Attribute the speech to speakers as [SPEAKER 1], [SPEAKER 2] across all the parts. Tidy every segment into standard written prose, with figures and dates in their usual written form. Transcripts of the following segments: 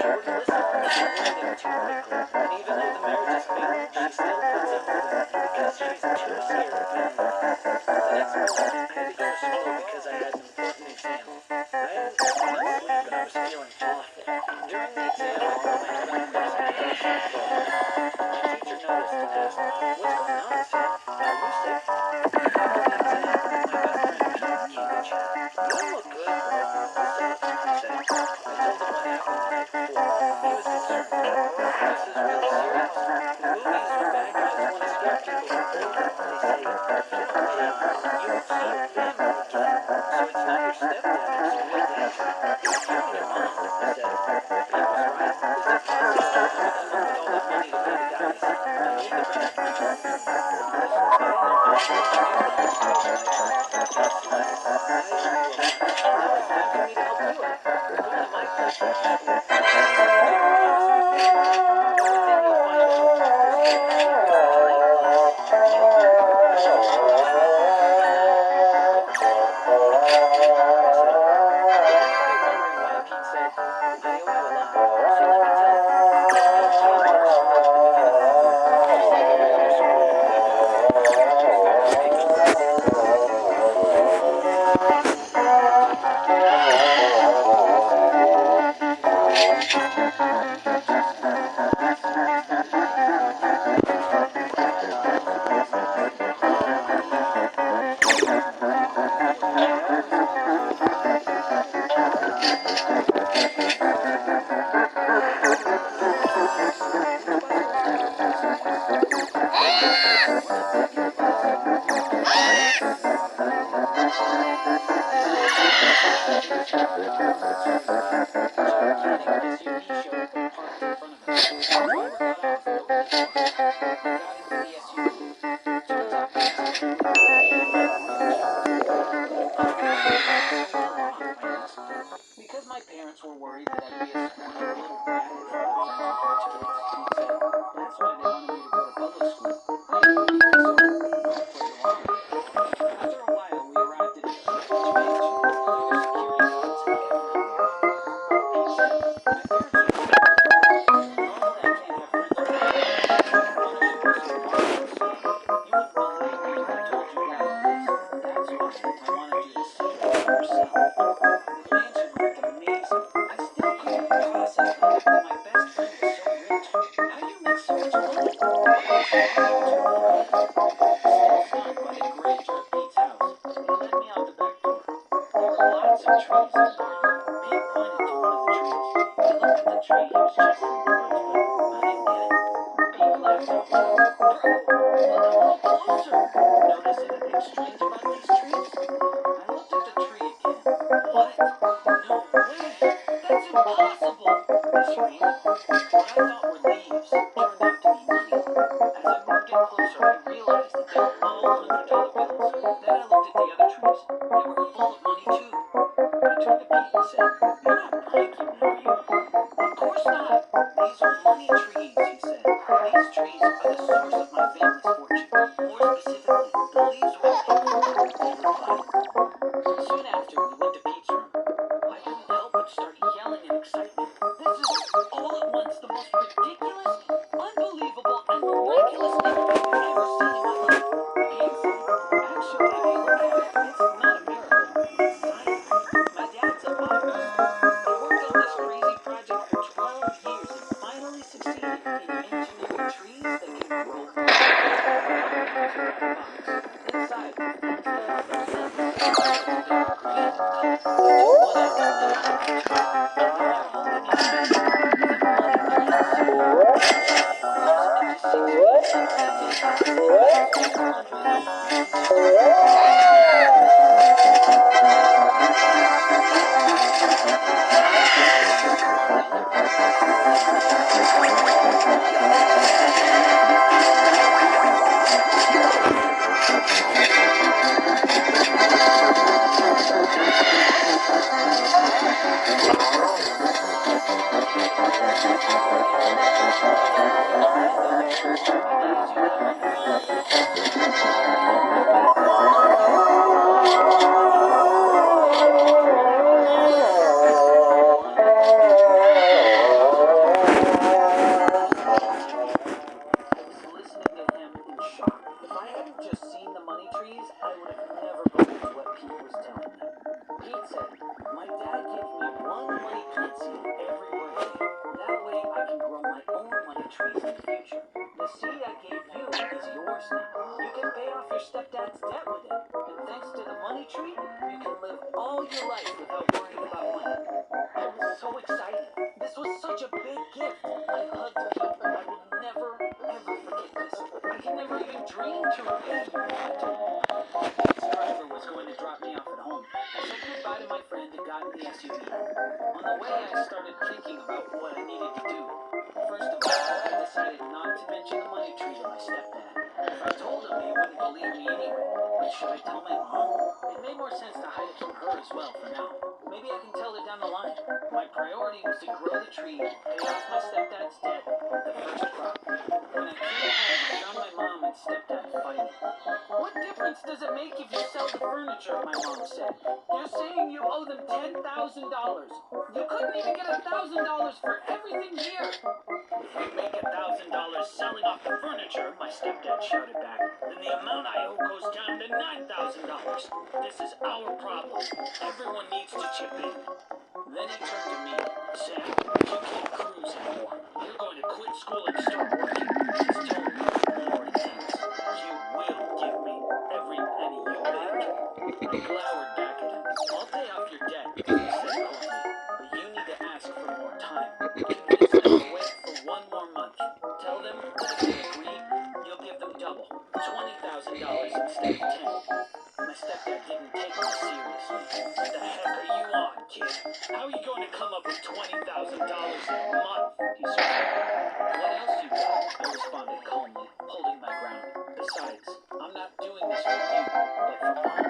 [SPEAKER 1] wouldn't listen. She wanted him too quickly. And even though the marriage is failing, she still puts up with him because she's too scared of getting caught. The next morning, I had to go to school because I had an important exam. I hadn't gotten enough sleep and I was feeling awful. During the exam, all of my classmates and friends started going off. My teacher noticed and asked, "What's going on, Sam? Are you sick?" After the exam, my best friend Pete came to chat. "You don't look good, bro. What's up?" he said. I told him what happened the night before. He was concerned. "This is really serious. In movies, when bad guys want to scare people from thinking, they say, if you don't pay, you won't see your family again. So it's not your stepdad who's in real danger. It's you and your mom," I said. Pete was right. Is it possible for them with all that money to pay the guys? I knew the bad guys weren't coming. Listen, I didn't know how I'm going to do that, I told him lightly. Pete smiled. "I owe you a lot. Now it's time for me to help you out. Come to my place after school. I'll see you there. Promise me, Pete." "Everything you'll find out will stay a secret tonight, please." "Okay. I'll see you Wednesday." "Good night." "Okay, Pete," I said. You may be wondering why Pete said, "I owe you a lot." So let me tell you. Pete came out of school at the beginning of the year. Second year of school, he got sick. He started making friends. He got bullied. He got suspended. He got fired. He was fired. He was demoted. He got chastised. He started drinking. He got arrested. He was arrested. He got fined. He got fined. Before you know it, he was on the road drinking. All the while, I was working at the same school. I had to work late nights, which, by the way, was impossible. I worked before the second class and after class. I didn't have lunch. I sat in my desk all day watching Wall Street. John Canning SUV showed up and parked in front of us. The driver got off and opened the door. I got into the SUV. Turns out Pete's family lived a whole lot on Main Street. "Why? What's so wrong?" I asked. "Because my parents were worried that I'd be a squirrely little brat if I got friends with rich kids," Pete said. "That's why they wanted me to go to public school. They didn't believe me, so I played along." After a while, we arrived at a huge mansion. There were security guards everywhere. Pete said, "My parents are worried. Normally, I can't have friends with rich kids. They can punish me, so why don't you stay? You wouldn't believe me if I told you what I missed. That's why I wanted you to see it for yourself." The mansion looked amazing. I still couldn't process the fact that my best friend was so rich. "How do you make so much money? What makes you have so much money?" I asked. Still stunned by the grandeur of Pete's house, he led me out the back door. There were lots of trees in the garden. Pete pointed to one of the trees. I looked at the tree he was gesturing towards, but I didn't get it. Pete laughed out loud. "Bro, look a little closer. Notice anything strange about these trees?" I looked at the tree again. "What? No way! That's impossible!" I screamed. What I thought were leaves turned out to be money. As I moved in closer, I realized that they were all $100 bills. Then I looked at the other trees. They were full of money too. I turned to Pete and said, "You're not pranking me, are you?" "Of course not. These are money trees," he said. "These trees are the source of my family's fortune. More specifically, the leaves were everything," he replied. Soon after, we went to Pete's room. I couldn't help but start yelling in excitement. "This is all at once the most ridiculous, unbelievable, and miraculous thing I've ever seen in my life." Pete said, "Actually, if you look at it, it's not a miracle. It's science. My dad's a botanist. He worked on this crazy project for 12 years and finally succeeded in engineering trees that can grow all around the house without a box. Inside are things that help them live. Buds that are green and tough. They're just 1 ounce in diameter each. And when they're holding in their hands, the money plants each grows up to 6 feet and 7 inches in height. Hundreds, millions of plants all growing at the same time. They grow fast, fast, fast. Before you know it, suddenly Pete said, "Wait, $100 bills? $100? I bet you got money." tree, you can live all your life without worrying about money. I was so excited. This was such a big gift. I hugged Keith. I will never, ever forget this. I can never even dream to repay you that. Keith's driver was going to drop me off at home. I said goodbye to my friend and got in the SUV. On the way, I started thinking about what I needed to do. First of all, I decided not to mention the money tree to my stepdad. If I told him, he wouldn't believe me anyway. But should I tell my mom? It made more sense to hide it from her as well for now. Maybe I can tell her down the line. My priority was to grow the tree, pay off my stepdad's debt with the first crop. When I came home, I found my mom and stepdad fighting. What difference does it make if you sell the furniture? My mom said. You're saying you owe them $10,000. You couldn't even get $1,000 for everything here. If we make $1,000 selling off the furniture, my stepdad shouted back, then the amount I owe goes down to $9,000. This is our problem. Everyone needs to chip in. Then he turned to me. Sam, you can't cruise anymore. You're going to quit school and start working. His tone grew more intense. You will give me every penny you make. I glowered back at him. I'll pay off your debt, he said coldly, but you need to ask for more time. Convince them to wait for one more month. Tell them that if they agree, you'll give them double, $20,000 instead of 10. My stepdad didn't take me seriously. What the heck are you on, kid? How are you going to come up with $20,000 in a month? He screamed. What else you got? I responded calmly, holding my ground. Besides, I'm not doing this for you, but for Mom.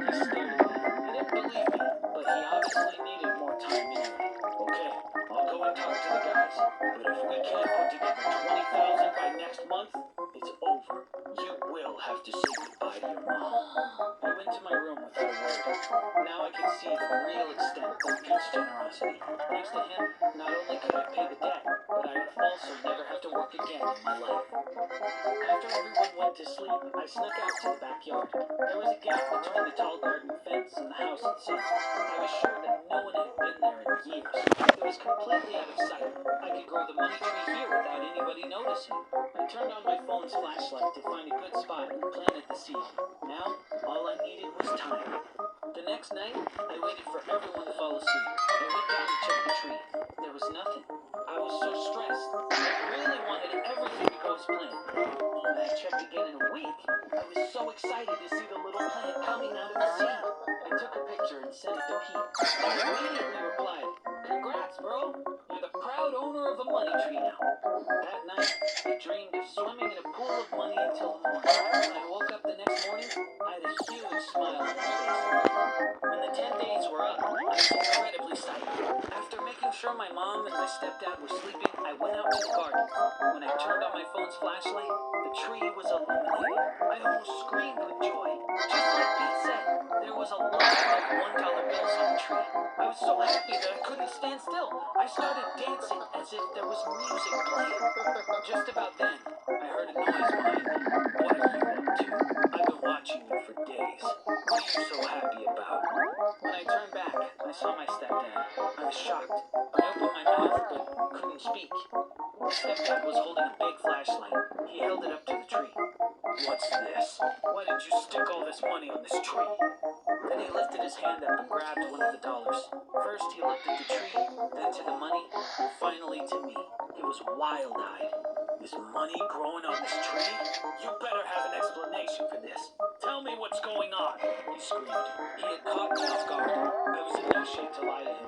[SPEAKER 1] He stared at me. He didn't believe me, but he obviously needed more time anyway. Okay, I'll go and talk to the guys. But if we can't put together 20,000 by next month, it's over. You will have to say goodbye to your mom. I went to my room without a word. Now I could see the real extent of Pete's generosity. Thanks to him, not only could I pay the debt, but I would also never have to work again in my life. After everyone went to sleep, I snuck out to the backyard. There was a gap between the tall garden fence and the house itself. I was sure that no one had been there in years. It was completely out of sight. I could grow the money tree here without anybody noticing. I turned on my phone's flashlight to find a good spot and planted the seed. Now, all I needed was time. The next night, I waited for everyone to fall asleep. I went down to check the tree. There was nothing. I was so stressed. I really wanted everything to go as planned. When I checked again in a week, I was so excited to see the little plant coming out of the seed. I took a picture and sent it to Pete. He immediately replied, "Congrats, bro. You're the proud owner of a money tree now." That night, I dreamed of swimming in a pool of money until the morning. When I woke up the next morning, I had a huge smile on my face. When the 10 days were up, I was incredibly psyched. After making sure my mom and my stepdad were sleeping, I went out to the garden. When I turned on my phone's flashlight, the tree was illuminated. I almost screamed with joy. Just like Pete said, there was a lot of $1 bills on the tree. I was so happy that I couldn't stand still. I started dancing as if there was music playing. Just about then, I heard a noise behind me. What are you up to? I've been watching you for days. What are you so happy about? When I turned back, I saw my stepdad. I was shocked. I opened my mouth but couldn't speak. My stepdad was holding a big flashlight. He held it up to the tree. What's this? Why did you stick all this money on this tree? Then he lifted his hand up and grabbed one of the dollars. First he looked at the tree, then to the money, and finally to me. He was wild-eyed. Is money growing on this tree? You better have an explanation for this. Tell me what's going on, he screamed. He had caught me off guard. I was in no shape to lie to him.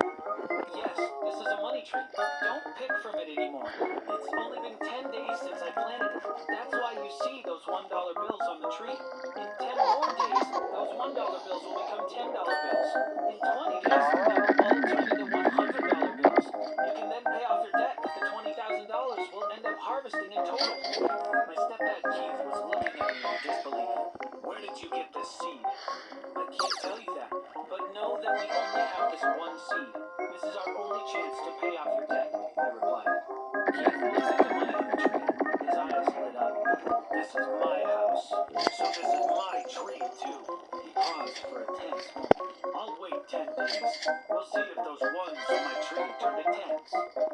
[SPEAKER 1] Yes, this is a money tree. Don't pick from it anymore. It's only been 10 days since I planted it. That's why you see those $1 bills on the tree. In 10 more days, those $1 bills will become $10 bills. In 20 days, they will all turn into $100 bills. You can then pay off your debt with the $20,000 we'll end up harvesting in total. My stepdad Keith was looking at me in disbelief. Where did you get this seed? I can't tell you that, but know that we only have this one seed. This is our only chance to pay off your debt, I replied. Keith looked at the money in the tree. His eyes lit up. This is my house, so this is my tree too. He paused for a tense moment. I'll wait 10 days. We'll see if those ones on my tree turn to tens.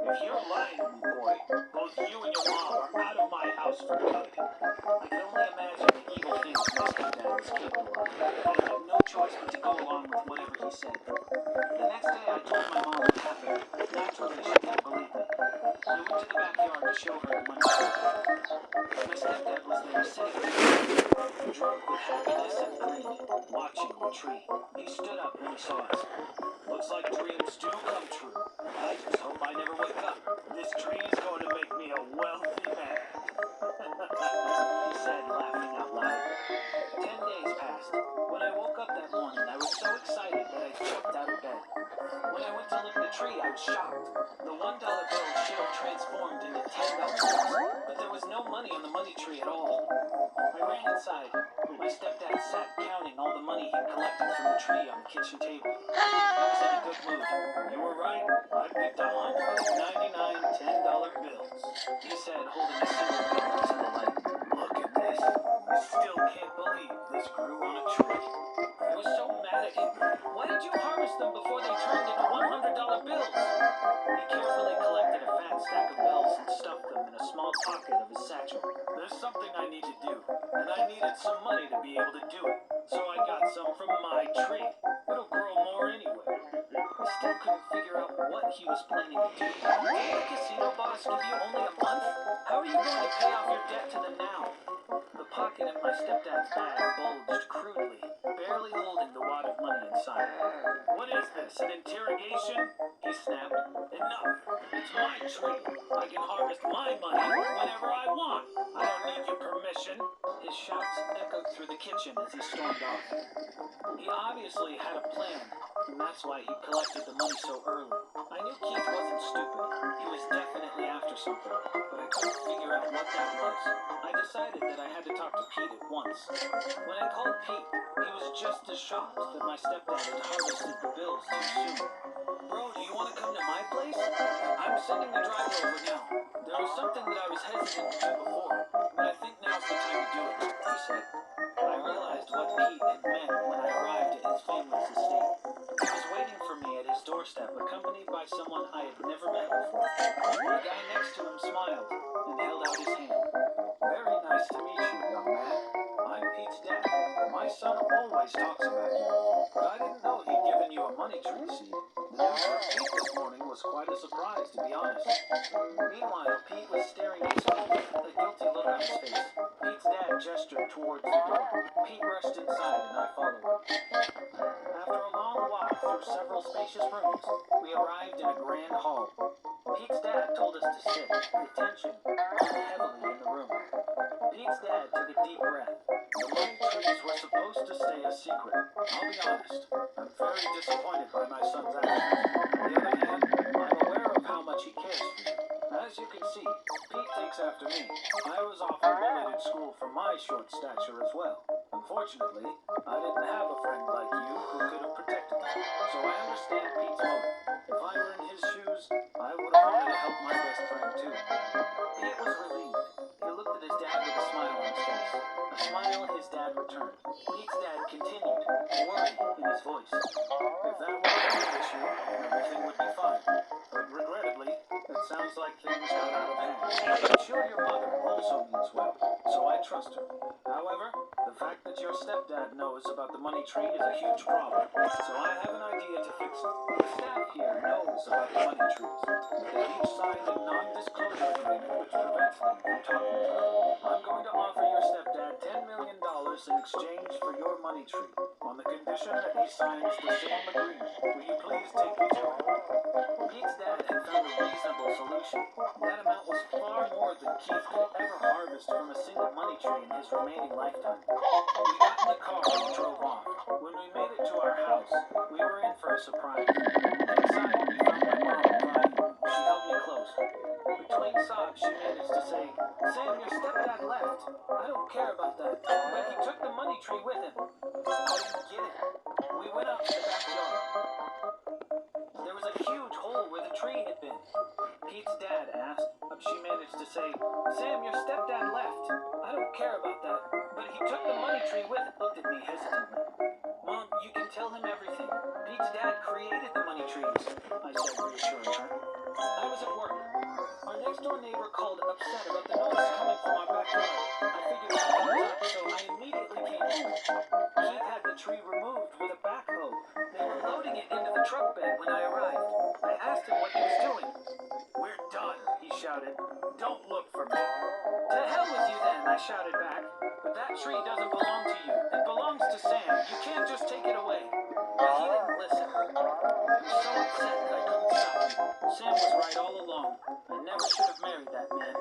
[SPEAKER 1] If you're lying to me, boy, both you and your mom are out of my house for good. I can only imagine the evil things my stepdad was was capable of. I had no choice but to go along with whatever he said. The next day I told my mom what happened. Naturally, she didn't believe me. I went to the backyard to show her the money tree. My stepdad was there sitting drunk with happiness and greed, watching the tree. He stood up when he saw us. Looks like dreams do come true. I just hope I never wake up. This tree is going to make me a wealthy man. He said, laughing out loud. 10 days passed. When I woke up that morning, I was so excited that I jumped out of bed. When I went to look at the tree, I was shocked. The $1 bill should have transformed into $10 bills, but there was no money on the money tree at all. I ran inside. My stepdad sat counting all the money he'd collected from the tree on the kitchen table. He was in a good mood. You were right. I picked 199 $10 bills, he said, holding a single bill up to the light. Look at this. I still can't believe this grew on a tree. I was so mad at him. Why did you harvest them before they turned into $100 bills? He carefully collected a fat stack of bills and stuffed them in a small pocket of his satchel. There's something I need to do, and I needed some money to be able to do it. So I got some from my tree. It'll grow more anyway. I still couldn't figure out what he was planning to do. Did the casino boss give you only a month? How are you going to pay off your debt to them now? The pocket in my stepdad's bag bulged crudely, barely holding the wad of money inside. What is this, an interrogation? He snapped. Enough! It's my tree. I can harvest my money whenever I want. I don't need your permission. His shouts echoed through the kitchen as he stormed off. He obviously had a plan, and that's why he collected the money so early. I knew Keith wasn't stupid. He was definitely after something, but I couldn't figure out what that was. I decided that I had to talk to Pete at once. When I called Pete, he was just as shocked that my stepdad had harvested the bills too soon. Bro, do you want to come to my place? I'm sending the driver over now. There was something that I was hesitant to do before, but I think now's the time to do it, he said. I realized what Pete had meant when I arrived at his family's estate. He was waiting for me at his doorstep, accompanied by someone I had never met before. The guy next to him smiled and held out his hand. Very nice to meet you, young man. I'm Pete's dad. My son always talks about you, but I didn't know he'd given you a money tree seed. The news from Pete this morning was quite a surprise, to be honest. Meanwhile, Pete was staring at his phone, a guilty look on his face. Pete's dad gestured towards the door. Pete rushed inside, and I followed. After a long walk through several spacious rooms, we arrived in a grand hall. Pete's dad told us to sit. The tension hung heavily in the room. Pete's dad took a deep breath. The money trees were supposed to stay a secret. I'll be honest, I'm very disappointed by my son's actions. On the other hand, I'm aware of how much he cares for you. As you can see, Pete takes after me. I was often bullied at school for my short stature as well. Unfortunately, I didn't have a friend like you who could have protected me. So I understand Pete's motive. If I were in his shoes, I would have wanted to help my best friend too. Pete was relieved. He looked at his dad with a smile on his face. A smile his dad returned. Pete's dad continued, worry in his voice. If that were the only issue, everything would be fine. But regrettably, it sounds like things got out of hand. I'm sure your mother also means well, so I trust her. However, the fact that your stepdad knows about the money tree is a huge problem, so I have an idea to fix it. The staff here knows about the money trees. They each signed a non-disclosure agreement which prevents them from talking about it. I'm going to offer your stepdad $10 million in exchange for your money tree, on the condition that he signs the same agreement. Will you please take me to him? Pete's dad had found a reasonable solution. That amount was far more than Keith could ever harvest from a single money tree in his remaining lifetime. We got in the car and drove off. When we made it to our house, we were in for a surprise. Inside, we found my mom crying. She held me close. Between sobs, she managed to say, Sam, your stepdad left. I don't care about that, but he took the money tree with him. I didn't get it. We went out to the backyard. There was a huge hole where the tree had been. Pete's dad asked. She managed to say, Sam, your stepdad left. I don't care about that, but he took the money tree with him. Looked at me hesitantly. Mom, you can tell him everything. Pete's dad created the money trees, I said, reassuring her. I was at work. Our next door neighbor called upset about the noise coming from our backyard. I figured something was up, so I immediately came home. shouted. "Don't look for me." "To hell with you then," I shouted back. "But that tree doesn't belong to you. It belongs to Sam. You can't just take it away." But he didn't listen. I was so upset that I couldn't stop him. Sam was right all along. I never should have married that man.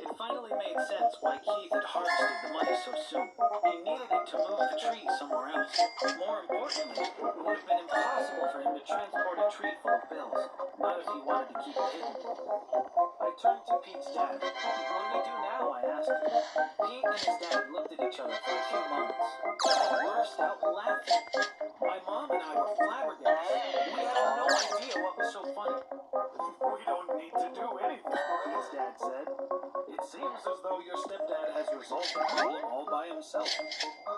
[SPEAKER 1] It finally made sense why Keith had harvested the money so soon. He needed it to move the tree somewhere else. More importantly, it would have been impossible for him to transport a tree full of bills, not if he wanted to keep it hidden. I turned to Pete's dad. "What do we do now?" I asked. Pete and his dad looked at each other for a few moments. They burst out laughing. My mom and I were flabbergasted. We had no idea what was so funny. "We don't need to do anything," Pete's dad said. "It seems as though your stepdad has resolved the problem all by himself."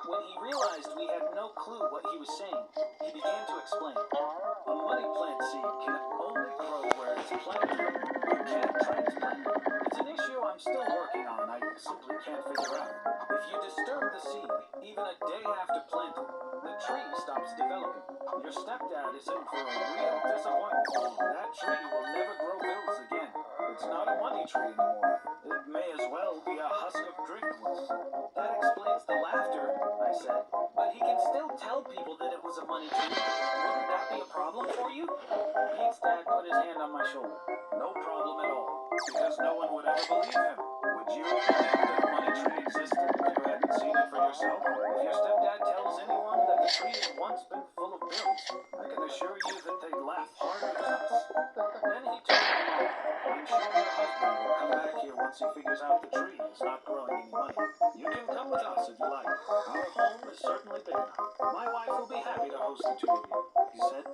[SPEAKER 1] When he realized we had no clue what he was saying, he began to explain. "A money plant seed can only grow where it's planted. You can't transplant it. It's an issue I'm still working on. I simply can't figure out. If you disturb the seed, even a day after planting, the tree stops developing. Your stepdad is in for a real disappointment. That tree will never grow bills again. It's not a money tree anymore. It may as well be a husk of driftwood." "That explains the laughter," I said. "But he can still tell people that it was a money tree. Wouldn't that be a problem for you?" Pete's dad put his hand on my shoulder. "No problem at all, because no one would ever believe him. Would you believe that a money tree existed if you hadn't seen it for yourself? If your stepdad tells anyone that the tree had once been full of bills, I can assure you that they'd laugh harder than us." Then he told my mom, "I'm sure your husband will come back here once he figures out the tree is not growing any money. You can come with us if you like. Our home is certainly big enough. My wife will be happy to host the two of you," he said.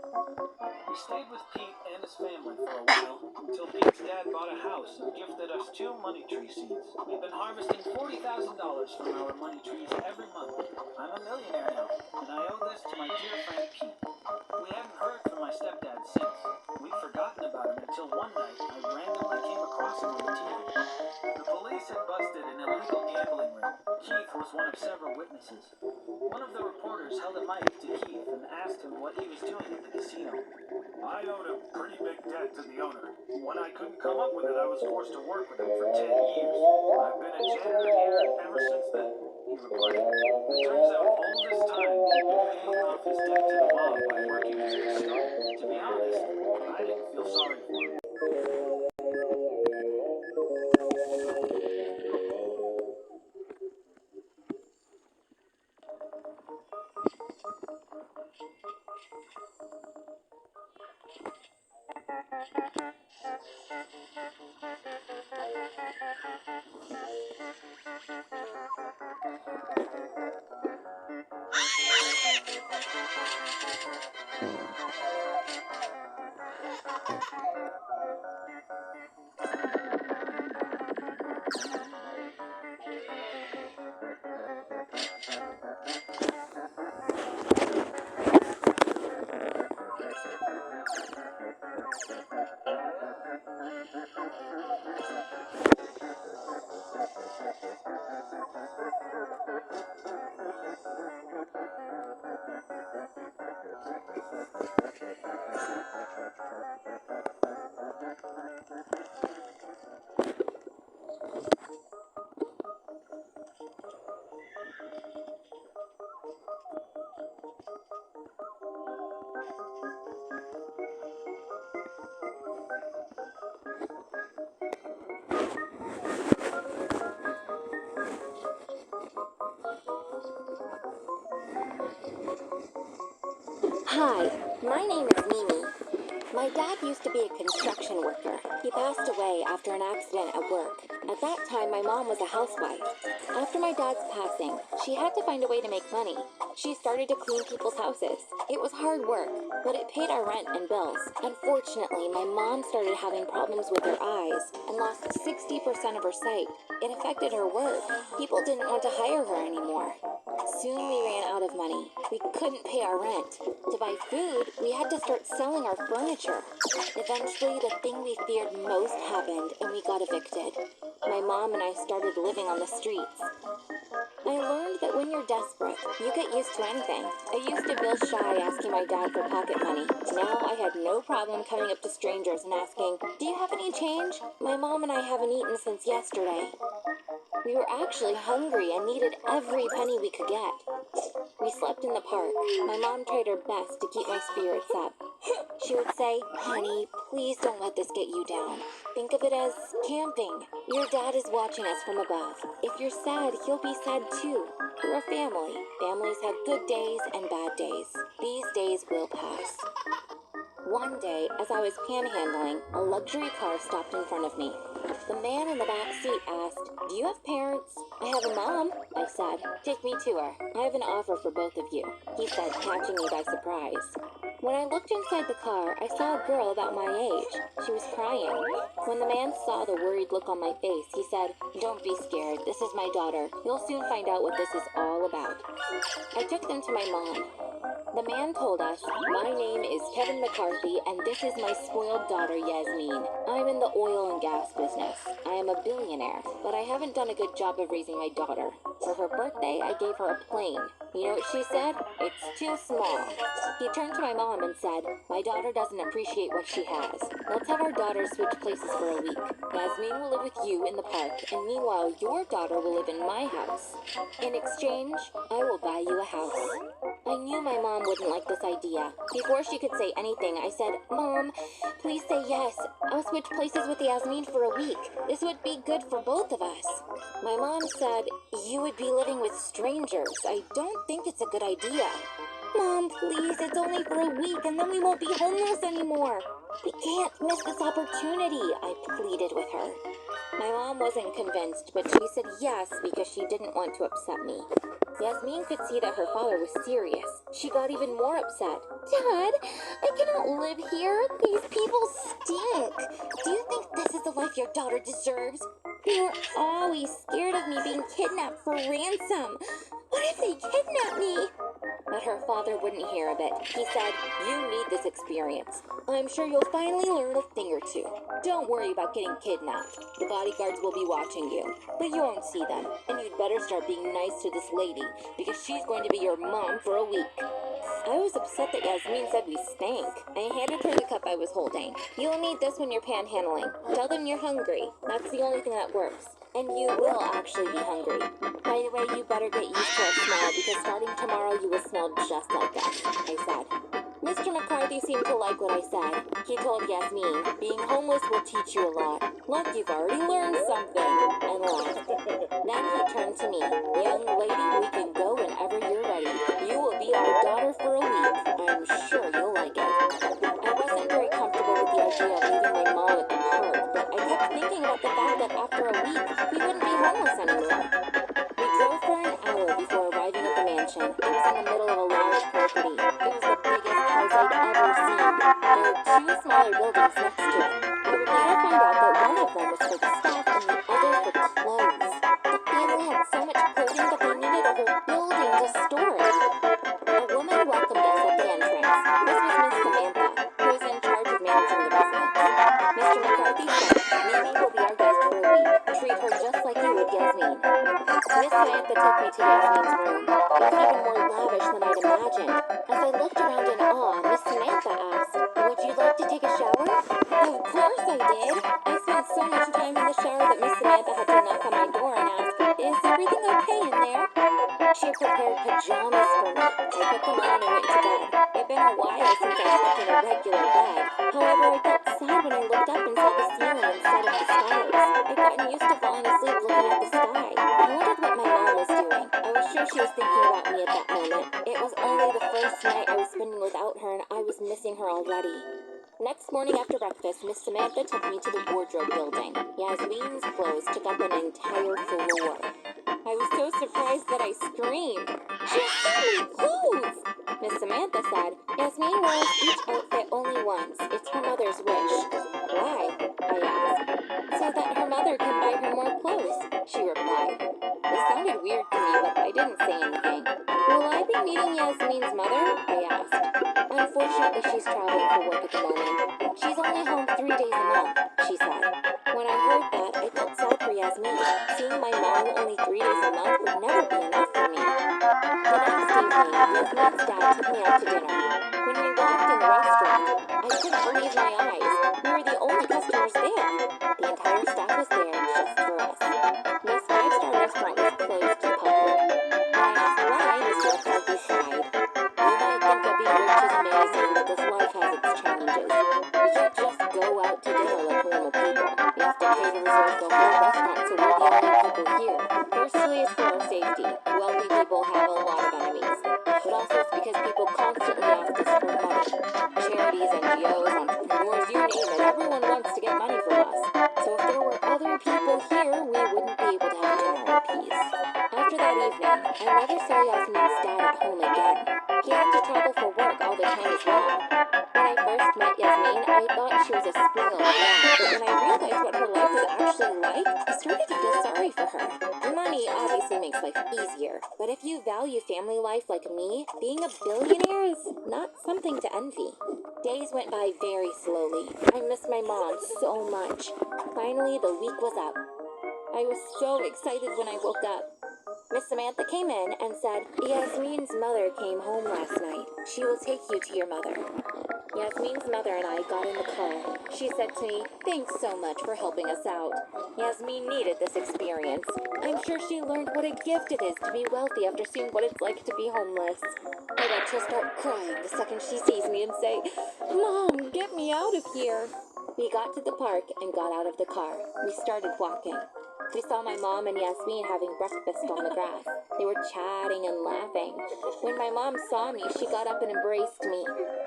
[SPEAKER 1] We stayed with Pete and his family for a while, until Pete's dad bought a house and gifted us 2 money tree seeds. We've been harvesting $40,000 from our money trees every month. I'm a millionaire now, and I owe this to my dear friend Pete. We haven't heard from my stepdad since. We'd forgotten about him until one night I randomly came across him on the TV. The police had busted an illegal gambling ring. Keith was one of several witnesses. One of the reporters held a mic to Keith and asked him what he was doing at the casino. "I owed a pretty big debt to the owner. When I couldn't come up with it, I was forced to work with him for 10 years. I've been a janitor here ever since then," he replied. It turns out all this time he'd been paying off his debt to the mob by working as a custodian. To be honest, I didn't feel sorry for him.
[SPEAKER 2] Hi, my name is Mimi. My dad used to be a construction worker. He passed away after an accident at work. At that time, my mom was a housewife. After my dad's passing, she had to find a way to make money. She started to clean people's houses. It was hard work, but it paid our rent and bills. Unfortunately, my mom started having problems with her eyes and lost 60% of her sight. It affected her work. People didn't want to hire her anymore. Soon we ran out of money. We couldn't pay our rent. To buy food, we had to start selling our furniture. Eventually, the thing we feared most happened, and we got evicted. My mom and I started living on the streets. I learned that when you're desperate, you get used to anything. I used to feel shy asking my dad for pocket money. Now I had no problem coming up to strangers and asking, "Do you have any change? My mom and I haven't eaten since yesterday." We were actually hungry and needed every penny we could get. We slept in the park. My mom tried her best to keep my spirits up. She would say, "Honey, please don't let this get you down. Think of it as camping. Your dad is watching us from above. If you're sad, he'll be sad too. We're a family. Families have good days and bad days. These days will pass." One day, as I was panhandling, a luxury car stopped in front of me. The man in the back seat asked, "Do you have parents?" "I have a mom," I said. "Take me to her. I have an offer for both of you," he said, catching me by surprise. When I looked inside the car, I saw a girl about my age. She was crying. When the man saw the worried look on my face, he said, "Don't be scared. This is my daughter. You'll soon find out what this is all about." I took them to my mom. The man told us, "My name is Kevin McCarthy, and this is my spoiled daughter, Yasmin. I'm in the oil and gas business. I am a billionaire, but I haven't done a good job of raising my daughter. For her birthday, I gave her a plane. You know what she said? It's too small." He turned to my mom and said, "My daughter doesn't appreciate what she has. Let's have our daughters switch places for a week. Yasmin will live with you in the park, and meanwhile, your daughter will live in my house. In exchange, I will buy you a house." I knew my mom wouldn't like this idea. Before she could say anything, I said, "Mom, please say yes. I'll switch places with Yasmin for a week. This would be good for both of us." My mom said, "You would be living with strangers. I don't think it's a good idea." "Mom, please, it's only for a week and then we won't be homeless anymore. We can't miss this opportunity," I pleaded with her. My mom wasn't convinced, but she said yes because she didn't want to upset me. Yasmin could see that her father was serious. She got even more upset. "Dad, I cannot live here. These people stink. Do you think this is the life your daughter deserves? You're always scared of me being kidnapped for ransom. What if they kidnap me?" But her father wouldn't hear of it. He said, "You need this experience. I'm sure you'll finally learn a thing or two. Don't worry about getting kidnapped. The bodyguards will be watching you, but you won't see them. And you'd better start being nice to this lady, because she's going to be your mom for a week." I was upset that Yasmin said we stank. I handed her the cup I was holding. "You'll need this when you're panhandling. Tell them you're hungry. That's the only thing that works. And you will actually be hungry. By the way, you better get used to our smell, because starting tomorrow you will smell just like us," I said. Mr. McCarthy seemed to like what I said. He told Yasmin, "Being homeless will teach you a lot. Look, you've already learned something," and laughed. Then he turned to me. "Young lady, we can go whenever you're ready. You will be our daughter for a week. I'm sure you'll like it." I wasn't very comfortable with the idea of leaving my mom at the park, but I kept thinking about the fact that after a week, we wouldn't be homeless anymore. We drove for an hour before arriving at the mansion. It was in the middle of a large property. It was the biggest house I'd ever seen. There were two smaller buildings next to it. I would later find out that one of them was for the staff and the other for clothes. The family had so much clothing that they needed a whole building to store it. A woman welcomed us at the entrance. This was Miss Samantha, who was in charge of managing the residence. Mr. McCarthy said, "Mimi will be our guest for a week. Treat her just like you would Yasmin." Miss Samantha took me to Yasmin's room. It was even more lavish than I'd imagined. As I looked around in awe, Miss Samantha asked, "Would you like to take a shower?" Of course I did. I spent so much time in the shower that Miss Samantha had to knock on my door and ask, "Is everything okay in there?" She prepared pajamas for me. I put them on and went to bed. It'd been a while since I slept in a regular bed. However, I felt sad when I looked up and saw the ceiling instead of the stars. I'd gotten used to falling asleep looking at the sky. I wondered what my mom was doing. I was sure she was thinking about me at that moment. It was only the first night I was spending without her, and I was missing her already. Next morning after breakfast, Miss Samantha took me to the wardrobe building. Yasmin's clothes took up an entire floor. I was so surprised that I screamed. "She has so many clothes!" Miss Samantha said, "Yasmin wears each outfit only once. It's her mother's wish." "Why?" I asked. "So that her mother can buy her more clothes," she replied. It sounded weird to me, but I didn't say anything. Will I be meeting Yasmin's mother? I asked. Unfortunately, she's traveling for work at the moment. She's only home 3 days a month, she said. When I heard that, I felt sad for Yasmin. Seeing my mom only 3 days a month would never be enough for me. The next evening, Yasmin's dad took me out to dinner. When we walked in the restaurant, I couldn't believe my eyes. We were the only customers there. The entire staff was there just for us. This five-star restaurant was closed to the public. When I asked why, Mr. McCarthy sighed. You might think that being rich is amazing, but this life has its challenges. You can't just go out to dinner like normal people. You have to pay to reserve the whole restaurant, so we're the only people here. Firstly, it's for our safety. Wealthy people have a lot of enemies. But also it's because people constantly ask us for money. Charities, NGOs, entrepreneurs, you name it, everyone wants to get money from us. So if there were other people here, we wouldn't be able to have dinner in peace. After that evening, I never saw Yasmin's dad at home again. He had to travel for work all the time as well. When I first met Yasmin, I thought she was a spoiled brat, but when I realized what her life was actually like, I started to feel sorry for her. Money obviously makes life easier, but if you value family life like me, being a billionaire is not something to envy. Days went by very slowly. I missed my mom so much. Finally, the week was up. I was so excited when I woke up. Miss Samantha came in and said, Yasmin's mother came home last night. She will take you to your mother. Yasmin's mother and I got in the car. She said to me, thanks so much for helping us out. Yasmin needed this experience. I'm sure she learned what a gift it is to be wealthy after seeing what it's like to be homeless. I bet she'll start crying the second she sees me and say, Mom, get me out of here. We got to the park and got out of the car. We started walking. We saw my mom and Yasmin having breakfast on the grass. They were chatting and laughing. When my mom saw me, she got up and embraced me.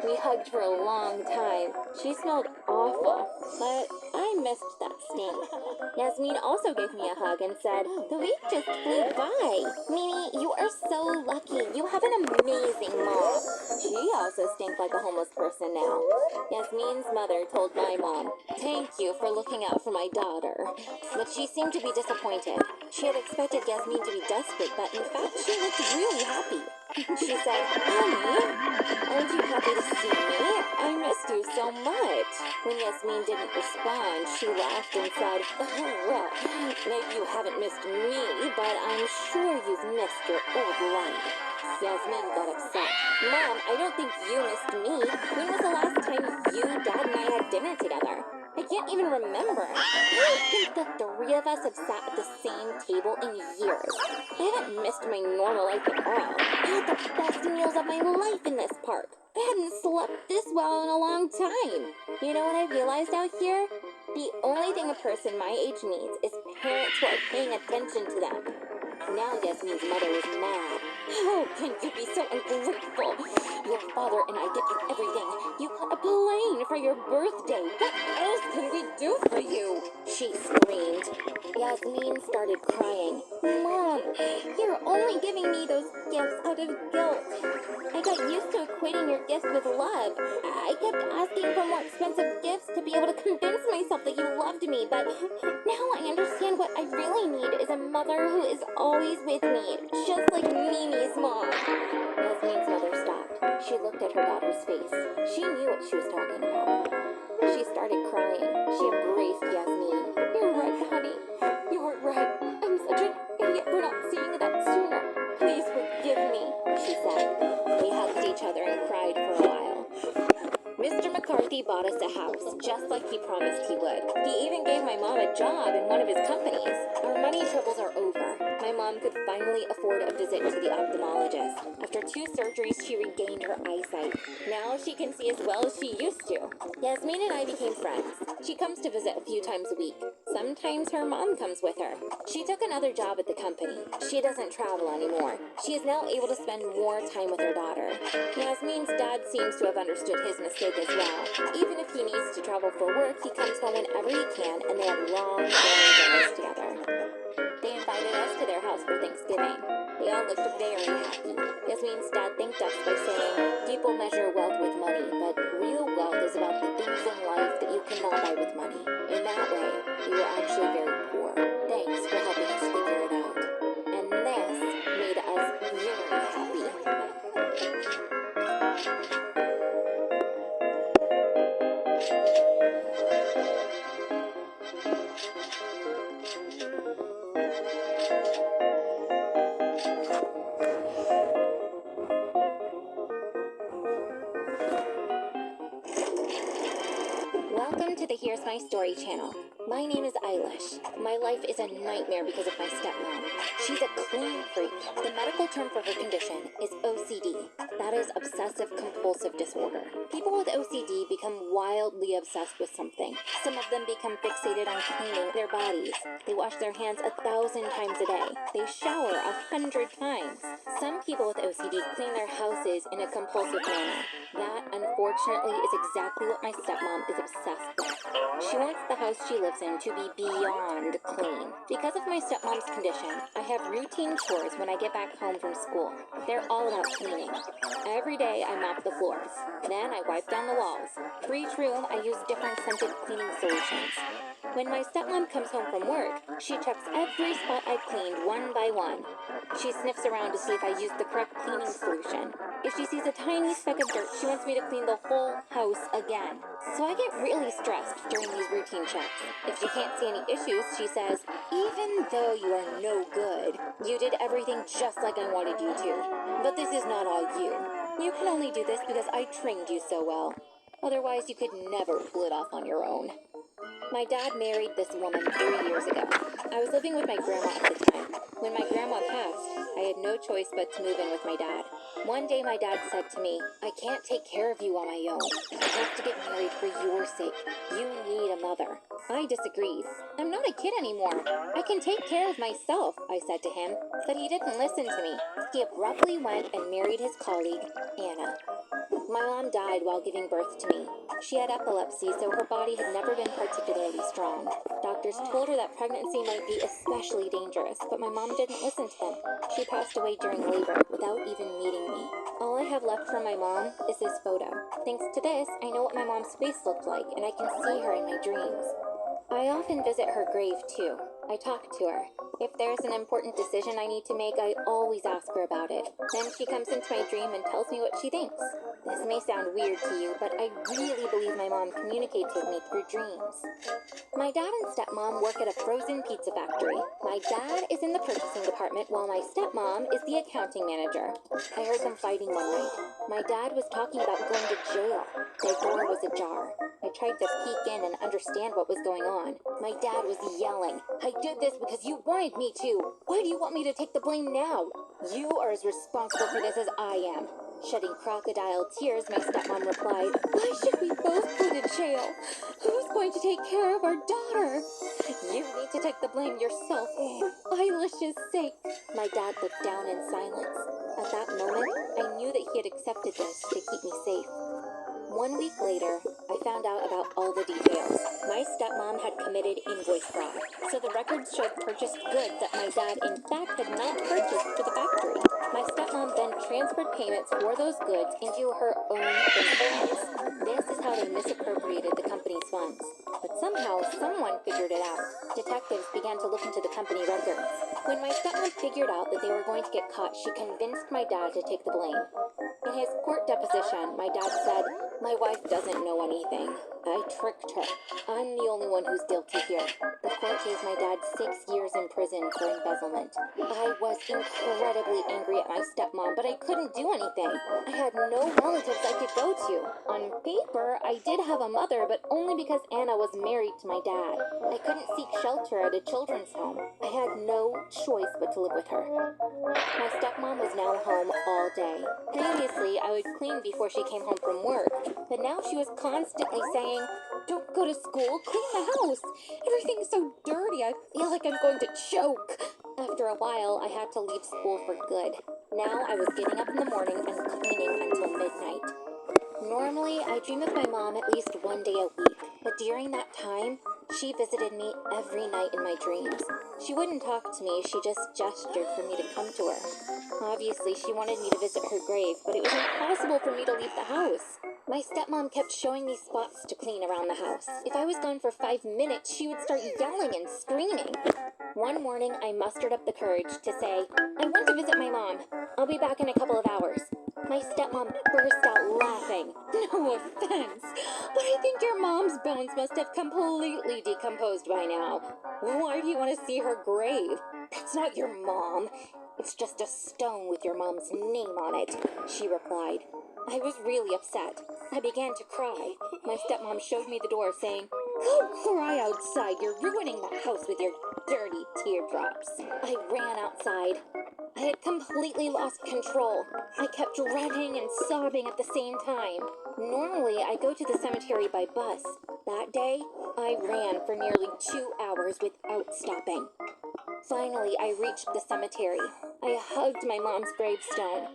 [SPEAKER 2] We hugged for a long time. She smelled awful, but I missed that stink. Yasmin also gave me a hug and said, the week just flew by. Mimi, you are so lucky. You have an amazing mom. She also stinks like a homeless person now. Yasmin's mother told my mom, thank you for looking out for my daughter. But she seemed to be disappointed. She had expected Yasmin to be desperate, but in fact, she looked really happy. She said, Honey, aren't you happy to see me? I missed you so much. When Yasmin didn't respond, she laughed and said, well, maybe you haven't missed me, but I'm sure you've missed your old life. Yasmin got upset. Mom, I don't think you missed me. When was the last time you, Dad, and I had dinner together? I can't even remember. I don't think the three of us have sat at the same table in years. I haven't missed my normal life at all. I had the best meals of my life in this park. I hadn't slept this well in a long time. You know what I realized out here? The only thing a person my age needs is parents who are paying attention to them. Now Yasmin's mother was mad. How can you be so ungrateful? Your father and I give you everything. You got a plane for your birthday. What else can we do for you? She screamed. Yasmin started crying. Mom, you're only giving me those gifts out of guilt. I got used to equating your gifts with love. I kept asking for more expensive gifts to be able to convince myself that you loved me, but now I understand what I really need is a mother who is always with me, just like Mimi's mom. Yasmin's mother stopped. She looked at her daughter's face. She knew what she was talking about. She started crying. She embraced Yasmin. You're right, honey. You're right. I'm such an idiot for not seeing that sooner. Please forgive me, she said. They hugged each other and cried for a while. Mr. McCarthy bought us a house, just like he promised he would. He even gave my mom a job in one of his companies. Our money troubles are over. My mom could finally afford a visit to the ophthalmologist. After 2 surgeries, she regained her eyesight. Now she can see as well as she used to. Yasmin and I became friends. She comes to visit a few times a week. Sometimes her mom comes with her. She took another job at the company. She doesn't travel anymore. She is now able to spend more time with her daughter. Yasmin's dad seems to have understood his mistake as well. Even if he needs to travel for work, he comes home whenever he can, and they have long, family dinners together. They invited us to their house for Thanksgiving. They all looked very happy. Yasmin's dad thanked us by saying, people measure wealth with money, but real wealth is about the things in life that you cannot buy with money. In that way, we were actually very poor. Thanks for helping us figure it out. And this made us very happy. the Here's My Story channel. My name is Eilish. My life is a nightmare because of my stepmom. She's a clean freak. The medical term for her condition is OCD. That is obsessive compulsive disorder. People with OCD become wildly obsessed with something. Some of them become fixated on cleaning their bodies. They wash their hands 1,000 times a day. They shower 100 times. Some people with OCD clean their houses in a compulsive manner. That, unfortunately, is exactly what my stepmom is obsessed with. She wants the house she lives in to be beyond clean. Because of my stepmom's condition, I have routine chores when I get back home from school. They're all about cleaning. Every day I mop the floors. Then I wipe down the walls. For each room, I use different scented cleaning solutions. When my stepmom comes home from work, she checks every spot I cleaned one by one. She sniffs around to see if I used the correct cleaning solution. If she sees a tiny speck of dirt, she wants me to clean the whole house again. So I get really stressed during these routine checks. If she can't see any issues, she says, "Even though you are no good, you did everything just like I wanted you to. But this is not all you. You can only do this because I trained you so well. Otherwise, you could never pull it off on your own." My dad married this woman 3 years ago. I was living with my grandma at the time. When my grandma passed, I had no choice but to move in with my dad. One day my dad said to me, "I can't take care of you on my own. I have to get married for your sake. You need a mother." I disagreed. "I'm not a kid anymore. I can take care of myself," I said to him. But he didn't listen to me. He abruptly went and married his colleague, Anna. My mom died while giving birth to me. She had epilepsy, so her body had never been particularly strong. Doctors told her that pregnancy might be especially dangerous, but my mom didn't listen to them. She passed away during labor without even meeting me. All I have left from my mom is this photo. Thanks to this, I know what my mom's face looked like, and I can see her in my dreams. I often visit her grave, too. I talk to her. If there's an important decision I need to make, I always ask her about it. Then she comes into my dream and tells me what she thinks. This may sound weird to you, but I really believe my mom communicates with me through dreams. My dad and stepmom work at a frozen pizza factory. My dad is in the purchasing department while my stepmom is the accounting manager. I heard them fighting one night. My dad was talking about going to jail. Their door was ajar. I tried to peek in and understand what was going on. My dad was yelling, "I did this because you wanted me to. Why do you want me to take the blame now? You are as responsible for this as I am." Shedding crocodile tears, my stepmom replied, "Why should we both go to jail? Who's going to take care of our daughter? You need to take the blame yourself for Eilish's sake." My dad looked down in silence. At that moment, I knew that he had accepted this to keep me safe. 1 week later, I found out about all the details. My stepmom had committed invoice fraud, so the records showed purchased goods that my dad in fact had not purchased for the factory. My stepmom then transferred payments for those goods into her own bank accounts. This is how they misappropriated the company's funds. But somehow, someone figured it out. Detectives began to look into the company records. When my stepmom figured out that they were going to get caught, she convinced my dad to take the blame. In his court deposition, my dad said, "My wife doesn't know anything. I tricked her. I'm the only one who's guilty here." The court gave my dad 6 years in prison for embezzlement. I was incredibly angry at my stepmom, but I couldn't do anything. I had no relatives I could go to. On paper, I did have a mother, but only because Anna was married to my dad. I couldn't seek shelter at a children's home. I had no choice but to live with her. My stepmom was now home all day. Previously, I would clean before she came home from work, but now she was constantly saying, "Don't go to school, clean the house. Everything's so dirty, I feel like I'm going to choke." After a while, I had to leave school for good. Now I was getting up in the morning and cleaning until midnight. Normally, I dream of my mom at least 1 day a week, but during that time, she visited me every night in my dreams. She wouldn't talk to me, she just gestured for me to come to her. Obviously, she wanted me to visit her grave, but it was impossible for me to leave the house. My stepmom kept showing me spots to clean around the house. If I was gone for 5 minutes, she would start yelling and screaming. One morning, I mustered up the courage to say, "I want to visit my mom. I'll be back in a couple of hours." My stepmom burst out laughing. "No offense, but I think your mom's bones must have completely decomposed by now. Why do you want to see her grave? That's not your mom. It's just a stone with your mom's name on it," she replied. I was really upset. I began to cry. My stepmom showed me the door, saying, Go cry outside. You're ruining the house with your dirty teardrops. I ran outside. I had completely lost control. I kept running and sobbing at the same time. Normally, I go to the cemetery by bus. That day, I ran for nearly 2 hours without stopping. Finally, I reached the cemetery. I hugged my mom's gravestone.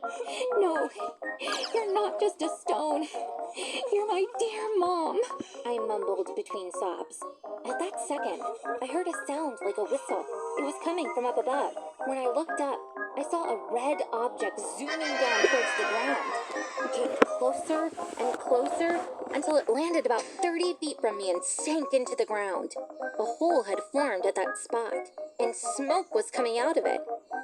[SPEAKER 2] No, you're not just a stone. You're my dear mom, I mumbled between sobs. At that second, I heard a sound like a whistle. It was coming from up above. When I looked up, I saw a red object zooming down towards the ground. It came closer and closer until it landed about 30 feet from me and sank into the ground. A hole had formed at that spot, and smoke was coming out of it.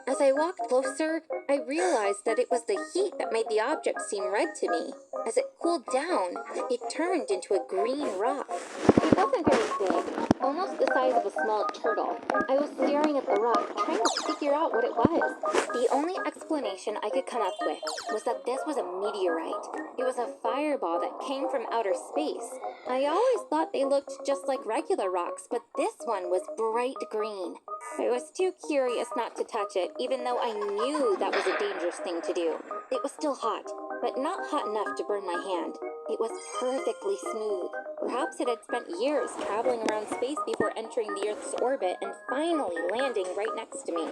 [SPEAKER 2] As I walked closer, I realized that it was the heat that made the object seem red to me. As it cooled down, it turned into a green rock. It wasn't very big, almost the size of a small turtle. I was staring at the rock, trying to figure out what it was. The only explanation I could come up with was that this was a meteorite. It was a fireball that came from outer space. I always thought they looked just like regular rocks, but this one was bright green. I was too curious not to touch it, even though I knew that was a dangerous thing to do. It was still hot, but not hot enough to burn my hand. It was perfectly smooth. Perhaps it had spent years traveling around space before entering the Earth's orbit and finally landing right next to me.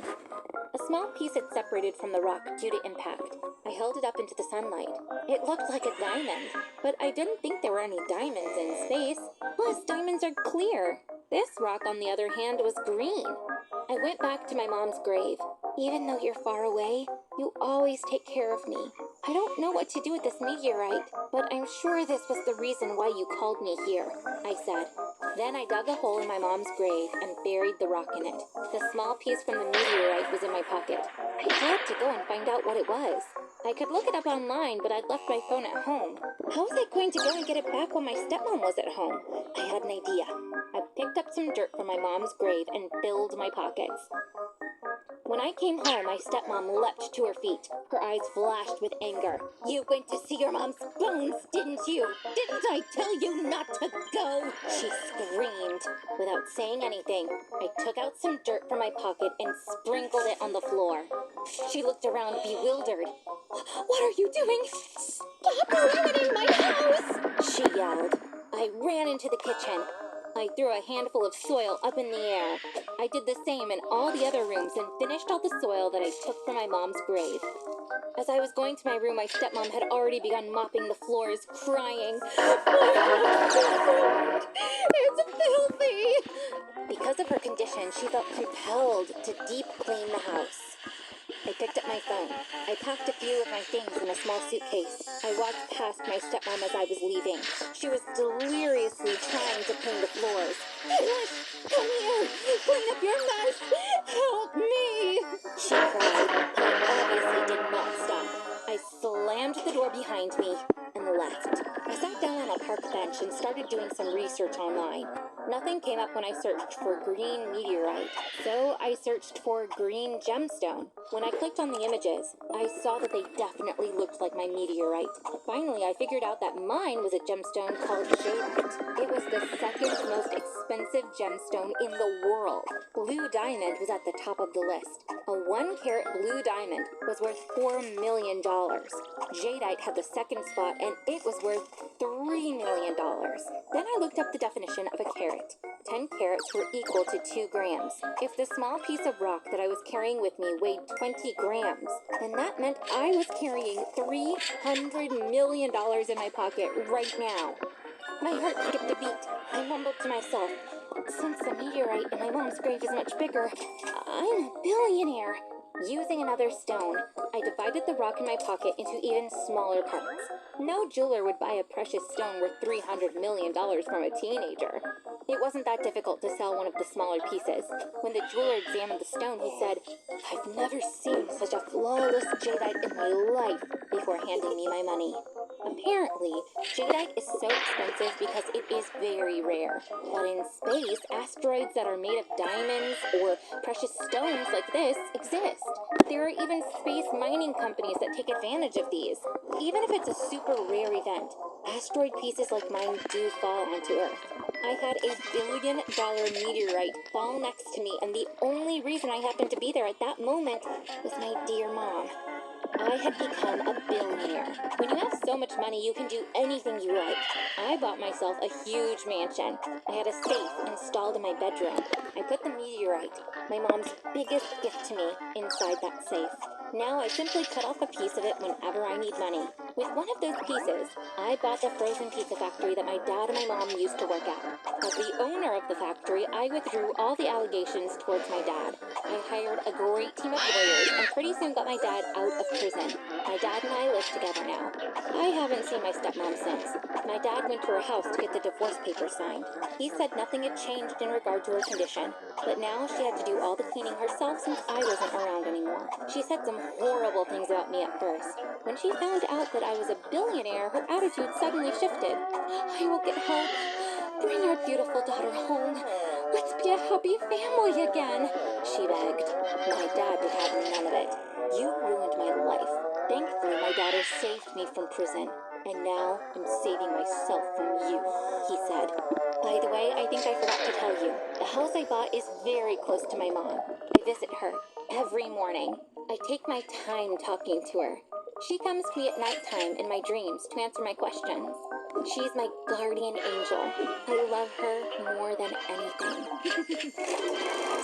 [SPEAKER 2] A small piece had separated from the rock due to impact. I held it up into the sunlight. It looked like a diamond, but I didn't think there were any diamonds in space. Plus, diamonds are clear. This rock, on the other hand, was green. I went back to my mom's grave. Even though you're far away, you always take care of me. I don't know what to do with this meteorite, but I'm sure this was the reason why you called me here, I said. Then I dug a hole in my mom's grave and buried the rock in it. The small piece from the meteorite was in my pocket. I had to go and find out what it was. I could look it up online, but I'd left my phone at home. How was I going to go and get it back when my stepmom was at home? I had an idea. I picked up some dirt from my mom's grave and filled my pockets. When I came home, my stepmom leapt to her feet. Her eyes flashed with anger. You went to see your mom's bones, didn't you? Didn't I tell you not to go? She screamed. Without saying anything, I took out some dirt from my pocket and sprinkled it on the floor. She looked around bewildered. What are you doing? Stop ruining my house! She yelled. I ran into the kitchen. I threw a handful of soil up in the air. I did the same in all the other rooms and finished all the soil that I took from my mom's grave. As I was going to my room, my stepmom had already begun mopping the floors, crying, "It's filthy!" Because of her condition, she felt compelled to deep clean the house. I picked up my phone. I packed a few of my things in a small suitcase. I walked past my stepmom as I was leaving. She was deliriously trying to clean the floors. Phyllis, come here! Clean up your mess! Help me! She cried, but I obviously did not stop. I slammed the door behind me and left. I sat down on a park bench and started doing some research online. Nothing came up when I searched for green meteorite, so I searched for green gemstone. When I clicked on the images, I saw that they definitely looked like my meteorite. Finally, I figured out that mine was a gemstone called jadeite. It was the second most expensive gemstone in the world. Blue diamond was at the top of the list. A 1-carat blue diamond was worth $4 million. Jadeite had the second spot, and it was worth $3 million. Then I looked up the definition of a carat. 10 carats were equal to 2 grams. If the small piece of rock that I was carrying with me weighed 20 grams, then that meant I was carrying $300 million in my pocket right now. My heart skipped a beat. I mumbled to myself, since the meteorite in my mom's grave is much bigger, I'm a billionaire. Using another stone, I divided the rock in my pocket into even smaller parts. No jeweler would buy a precious stone worth $300 million from a teenager. It wasn't that difficult to sell one of the smaller pieces. When the jeweler examined the stone, he said, I've never seen such a flawless jadeite in my life, before handing me my money. Apparently, jadeite is so expensive because it is very rare. But in space, asteroids that are made of diamonds or precious stones like this exist. There are even space mining companies that take advantage of these. Even if it's a super rare event, asteroid pieces like mine do fall onto Earth. I had $1 billion meteorite fall next to me, and the only reason I happened to be there at that moment was my dear mom. I had become a billionaire. When you have so much money, you can do anything you like. I bought myself a huge mansion. I had a safe installed in my bedroom. I put the meteorite, my mom's biggest gift to me, inside that safe. Now I simply cut off a piece of it whenever I need money. With one of those pieces, I bought the frozen pizza factory that my dad and my mom used to work at. As the owner of the factory, I withdrew all the allegations towards my dad. I hired a great team of lawyers and pretty soon got my dad out of prison. My dad and I live together now. I haven't seen my stepmom since. My dad went to her house to get the divorce papers signed. He said nothing had changed in regard to her condition, but now she had to do all the cleaning herself since I wasn't around anymore. She said some horrible things about me at first. When she found out that I was a billionaire, her attitude suddenly shifted. I will get help. Bring our beautiful daughter home. Let's be a happy family again, she begged. My dad would have none of it. You ruined my life. Thankfully, my daughter saved me from prison, and now I'm saving myself from you, he said. By the way, I think I forgot to tell you. The house I bought is very close to my mom. I visit her every morning. I take my time talking to her. She comes to me at nighttime in my dreams to answer my questions. She's my guardian angel. I love her more than anything.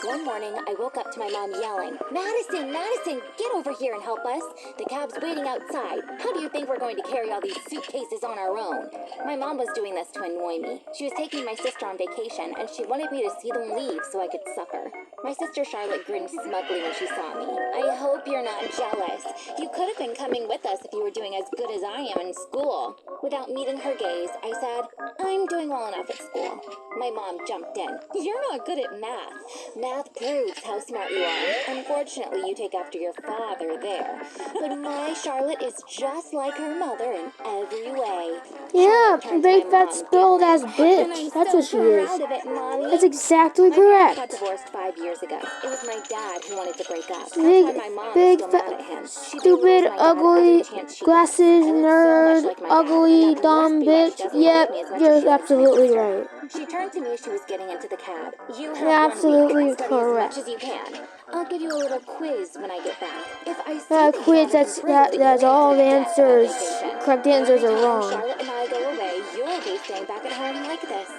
[SPEAKER 2] One morning, I woke up to my mom yelling, Madison, Madison, get over here and help us. The cab's waiting outside. How do you think we're going to carry all these suitcases on our own? My mom was doing this to annoy me. She was taking my sister on vacation, and she wanted me to see them leave so I could suffer. My sister Charlotte grinned smugly when she saw me. I hope you're not jealous. You could have been coming with us if you were doing as good as I am in school. Without meeting her gaze, I said, I'm doing well enough at school. My mom jumped in. You're not good at math. Math proves how smart you are. Unfortunately, you take after your father there. But my Charlotte is just like her mother in every way.
[SPEAKER 3] Yeah,
[SPEAKER 2] Charlotte turned to
[SPEAKER 3] big
[SPEAKER 2] my
[SPEAKER 3] fat
[SPEAKER 2] mom,
[SPEAKER 3] spilled ass
[SPEAKER 2] giggling, and
[SPEAKER 3] bitch.
[SPEAKER 2] I'm
[SPEAKER 3] That's
[SPEAKER 2] so
[SPEAKER 3] what she is.
[SPEAKER 2] proud of it, Mommy.
[SPEAKER 3] That's exactly
[SPEAKER 2] My parents got
[SPEAKER 3] correct.
[SPEAKER 2] divorced 5 years ago. It was my dad who wanted to break up. That's
[SPEAKER 3] Big,
[SPEAKER 2] why my mom is
[SPEAKER 3] big,
[SPEAKER 2] still
[SPEAKER 3] fat,
[SPEAKER 2] mad at him. She
[SPEAKER 3] stupid,
[SPEAKER 2] belittles my dad every
[SPEAKER 3] ugly,
[SPEAKER 2] chance she
[SPEAKER 3] glasses,
[SPEAKER 2] gets. I look so much
[SPEAKER 3] nerd,
[SPEAKER 2] like my dad,
[SPEAKER 3] ugly,
[SPEAKER 2] and that
[SPEAKER 3] dumb
[SPEAKER 2] must be why she
[SPEAKER 3] bitch.
[SPEAKER 2] doesn't
[SPEAKER 3] Yep,
[SPEAKER 2] like me as much as
[SPEAKER 3] you're
[SPEAKER 2] she likes my
[SPEAKER 3] absolutely
[SPEAKER 2] sister.
[SPEAKER 3] right.
[SPEAKER 2] She turned to me as she was getting into the cab. You
[SPEAKER 3] You're
[SPEAKER 2] have 1 week.
[SPEAKER 3] absolutely
[SPEAKER 2] Study as much
[SPEAKER 3] correct.
[SPEAKER 2] as you can. I'll give you a little quiz when I get back. If I see that you
[SPEAKER 3] Quiz,
[SPEAKER 2] haven't improved,
[SPEAKER 3] that's
[SPEAKER 2] you'll
[SPEAKER 3] all the
[SPEAKER 2] be dead that
[SPEAKER 3] answers.
[SPEAKER 2] vacation.
[SPEAKER 3] Correct answers
[SPEAKER 2] Every
[SPEAKER 3] are
[SPEAKER 2] time
[SPEAKER 3] wrong.
[SPEAKER 2] Charlotte and I go away, you'll be staying back at home like this.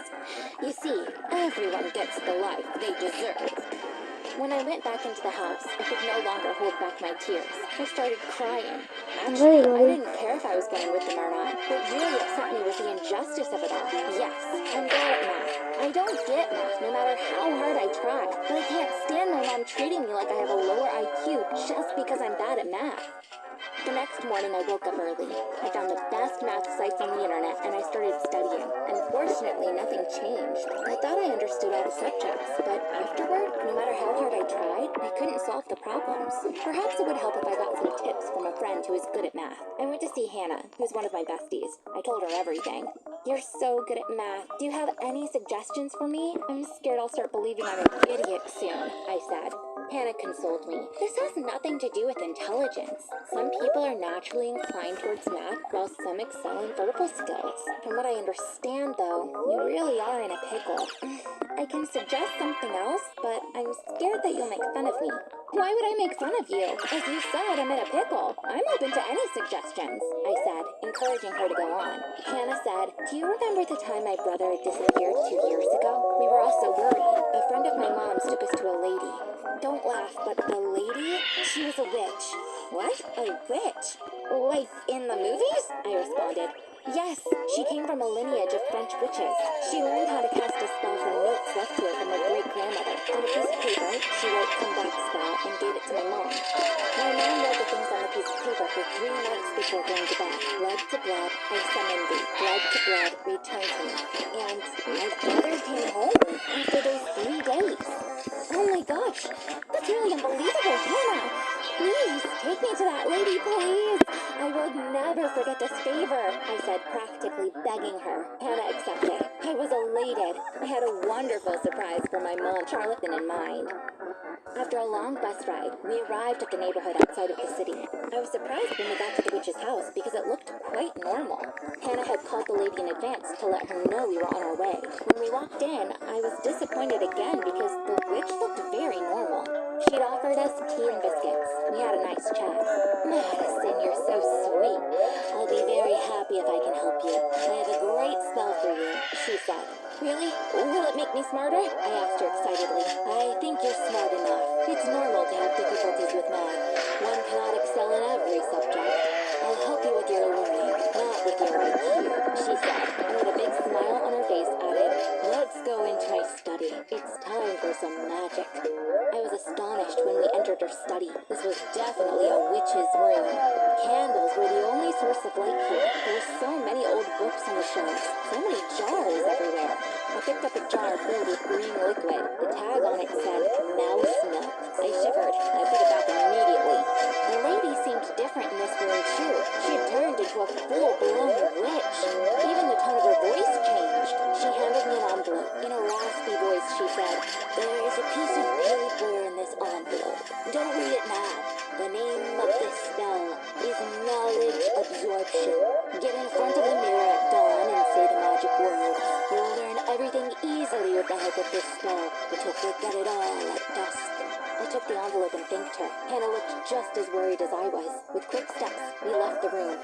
[SPEAKER 2] You see, everyone gets the life they deserve. When I went back into the house, I could no longer hold back my tears. I started crying. Actually, I didn't care if I was going with them or not. What really upset me was the injustice of it all. Yes, I'm bad at math. I don't get math, no matter how hard I try. But I can't stand my mom treating me like I have a lower IQ just because I'm bad at math. The next morning, I woke up early. I found the best math sites on the internet, and I started studying. Unfortunately, nothing changed. I thought I understood all the subjects, but afterward, no matter how hard I tried, I couldn't solve the problems. Perhaps it would help if I got some tips from a friend who is good at math. I went to see Hannah, who's one of my besties. I told her everything. You're so good at math. Do you have any suggestions for me? I'm scared I'll start believing I'm an idiot soon, I said. Hannah consoled me. This has nothing to do with intelligence. Some people are naturally inclined towards math, while some excel in verbal skills. From what I understand, though, you really are in a pickle. I can suggest something else, but I'm scared that you'll make fun of me. Why would I make fun of you? As you said, I'm in a pickle. I'm open to any suggestions, I said, encouraging her to go on. Hannah said, do you remember the time my brother disappeared 2 years ago? We were all so worried. A friend of my mom's took us to a lady. Don't laugh, but the lady? She was a witch. What? A witch? Like in the movies? I responded. Yes, she came from a lineage of French witches. She learned how to cast a spell from notes left to her from her great-grandmother. On a piece of paper, she wrote come back spell and gave it to my mom. My mom read the things on the piece of paper for 3 nights before going to bed. Blood to blood, I summoned thee. Blood to blood, return to me. And my brother came home after those 3 days. Oh my gosh, that's really unbelievable, Hannah. Please, take me to that lady, please. I will never forget this favor, I said, practically begging her. Hannah accepted. I was elated. I had a wonderful surprise for my mom, Charlotte, in mind. After a long bus ride, we arrived at the neighborhood outside of the city. I was surprised when we got to the witch's house because it looked quite normal. Hannah had called the lady in advance to let her know we were on our way. When we walked in, I was disappointed again because the witch looked very normal. She'd offered us tea and biscuits. We had a nice chat. Madison, you're so sweet. I'll be very happy if I can help you. I have a great spell for you, she said. Really? Will it make me smarter? I asked her excitedly. I think you're smart enough. It's normal to have difficulties with math. One cannot excel in every subject. I'll help you with your learning, not with your IQ, she said, and with a big smile on her face added, let's go into my study. It's time for some magic. I was astonished when we entered her study. This was definitely a witch's room. Candles were the only source of light here. There were so many old books on the shelves, so many jars everywhere. I picked up a jar filled with green liquid. The tag on it said, mouse milk. I shivered. I put it back immediately. The lady seemed different in this room too. She had turned into a full-blown witch. Even the tone of her voice changed. She handed me an envelope. In a raspy voice, she said, there is a piece of paper in this envelope. Don't read it now. The name of this spell is knowledge absorption. Get in front of the mirror at dawn and say the magic words. You'll learn everything easily with the help of this spell, but you'll forget it all at dusk. I took the envelope and thanked her. Hannah looked just as worried as I was. With quick steps, we left the room.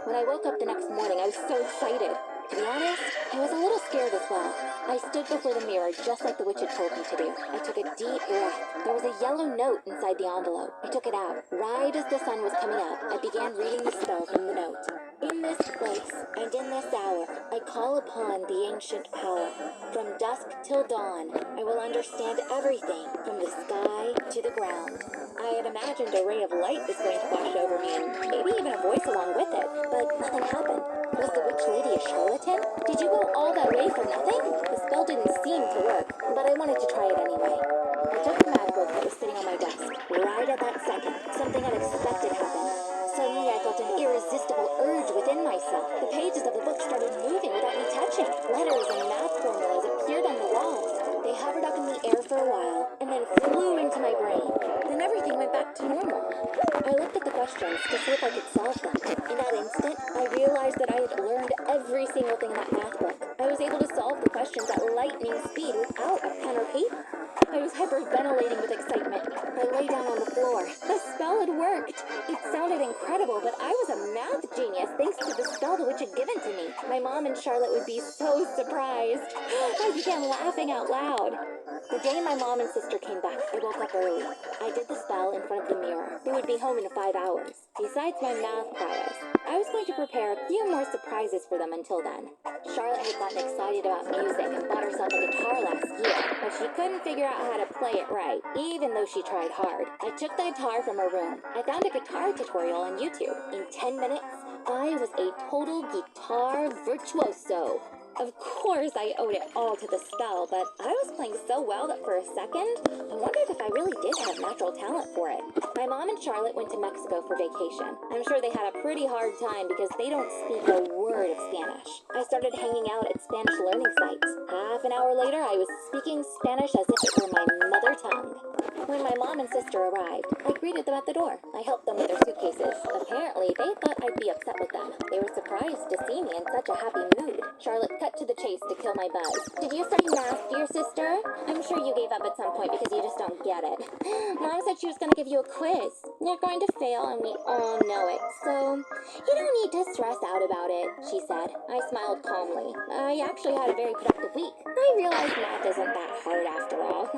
[SPEAKER 2] When I woke up the next morning, I was so excited. To be honest, I was a little scared as well. I stood before the mirror just like the witch had told me to do. I took a deep breath. There was a yellow note inside the envelope. I took it out. Right as the sun was coming up, I began reading the spell from the note. In this place and in this hour, I call upon the ancient power. From dusk till dawn, I will understand everything from the sky to the ground. I had imagined a ray of light was going to wash over me and maybe even a voice along with it, but nothing happened. Was the witch lady a charlatan? Did you go all that way for nothing? The spell didn't seem to work, but I wanted to try it anyway. I took the math book that was sitting on my desk. Right at that second, something unexpected happened. Suddenly, I felt an irresistible urge within myself. The pages of the book started moving without me touching. Letters and math formulas appeared on the walls. They hovered up in the air for a while, and then flew into my brain. Then everything went back to normal. I looked at the questions to see if I could solve them. In that instant, I realized that I had learned every single thing in that math book. I was able to solve the questions at lightning speed without a pen or paper. I was hyperventilating with excitement. I lay down on the floor. The spell had worked. It sounded incredible, but I was a math genius thanks to the spell the witch had given to me. My mom and Charlotte would be so surprised. I began laughing out loud. The day my mom and sister came back, I woke up early. I did the spell in front of the mirror. They would be home in 5 hours. Besides my math prowess, I was going to prepare a few more surprises for them until then. Charlotte had gotten excited about music and bought herself a guitar last year, but she couldn't figure out how to play it right, even though she tried hard. I took the guitar from her room. I found a guitar tutorial on YouTube. In 10 minutes, I was a total guitar virtuoso. Of course, I owed it all to the spell, but I was playing so well that for a second, I wondered if I really did have natural talent for it. My mom and Charlotte went to Mexico for vacation. I'm sure they had a pretty hard time because they don't speak a word of Spanish. I started hanging out at Spanish learning sites. Half an hour later, I was speaking Spanish as if it were my mother tongue. When my mom and sister arrived, I greeted them at the door. I helped them with their suitcases. Apparently, they thought I'd be upset with them. They were surprised to see me in such a happy mood. Charlotte cut to the chase to kill my buzz. Did you study math, dear sister? I'm sure you gave up at some point because you just don't get it. Mom said she was going to give you a quiz. You're going to fail and we all know it. So, you don't need to stress out about it, she said. I smiled calmly. I actually had a very productive week. I realized math isn't that hard after all.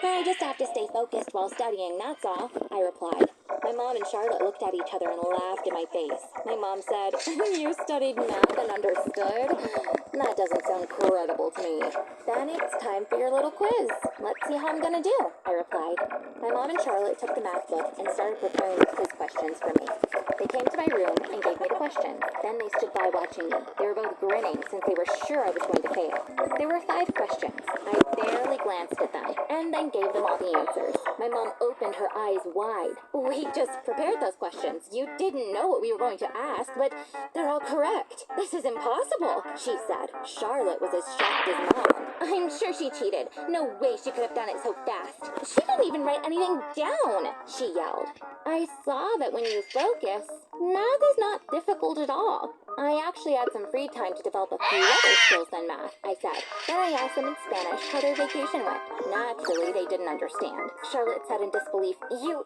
[SPEAKER 2] I just have to stay focused while studying, that's all, I replied. My mom and Charlotte looked at each other and laughed in my face. My mom said, you studied math and understood? That doesn't sound credible to me. Then it's time for your little quiz. Let's see how I'm gonna do, I replied. My mom and Charlotte took the math book and started preparing the quiz questions for me. They came to my room and gave me the questions. Then they stood by watching me. They were both grinning since they were sure I was going to fail. There were 5 questions. I barely glanced at them and then gave them all the answers. My mom opened her eyes wide. "We just prepared those questions. You didn't know what we were going to ask, but they're all correct. This is impossible," she said. Charlotte was as shocked as Mom. "I'm sure she cheated. No way she could have done it so fast. She didn't even write anything down," she yelled. "I saw that when you focus, math is not difficult at all. I actually had some free time to develop a few other skills than math," I said. Then I asked them in Spanish how their vacation went. Naturally, they didn't understand. Charlotte said in disbelief, You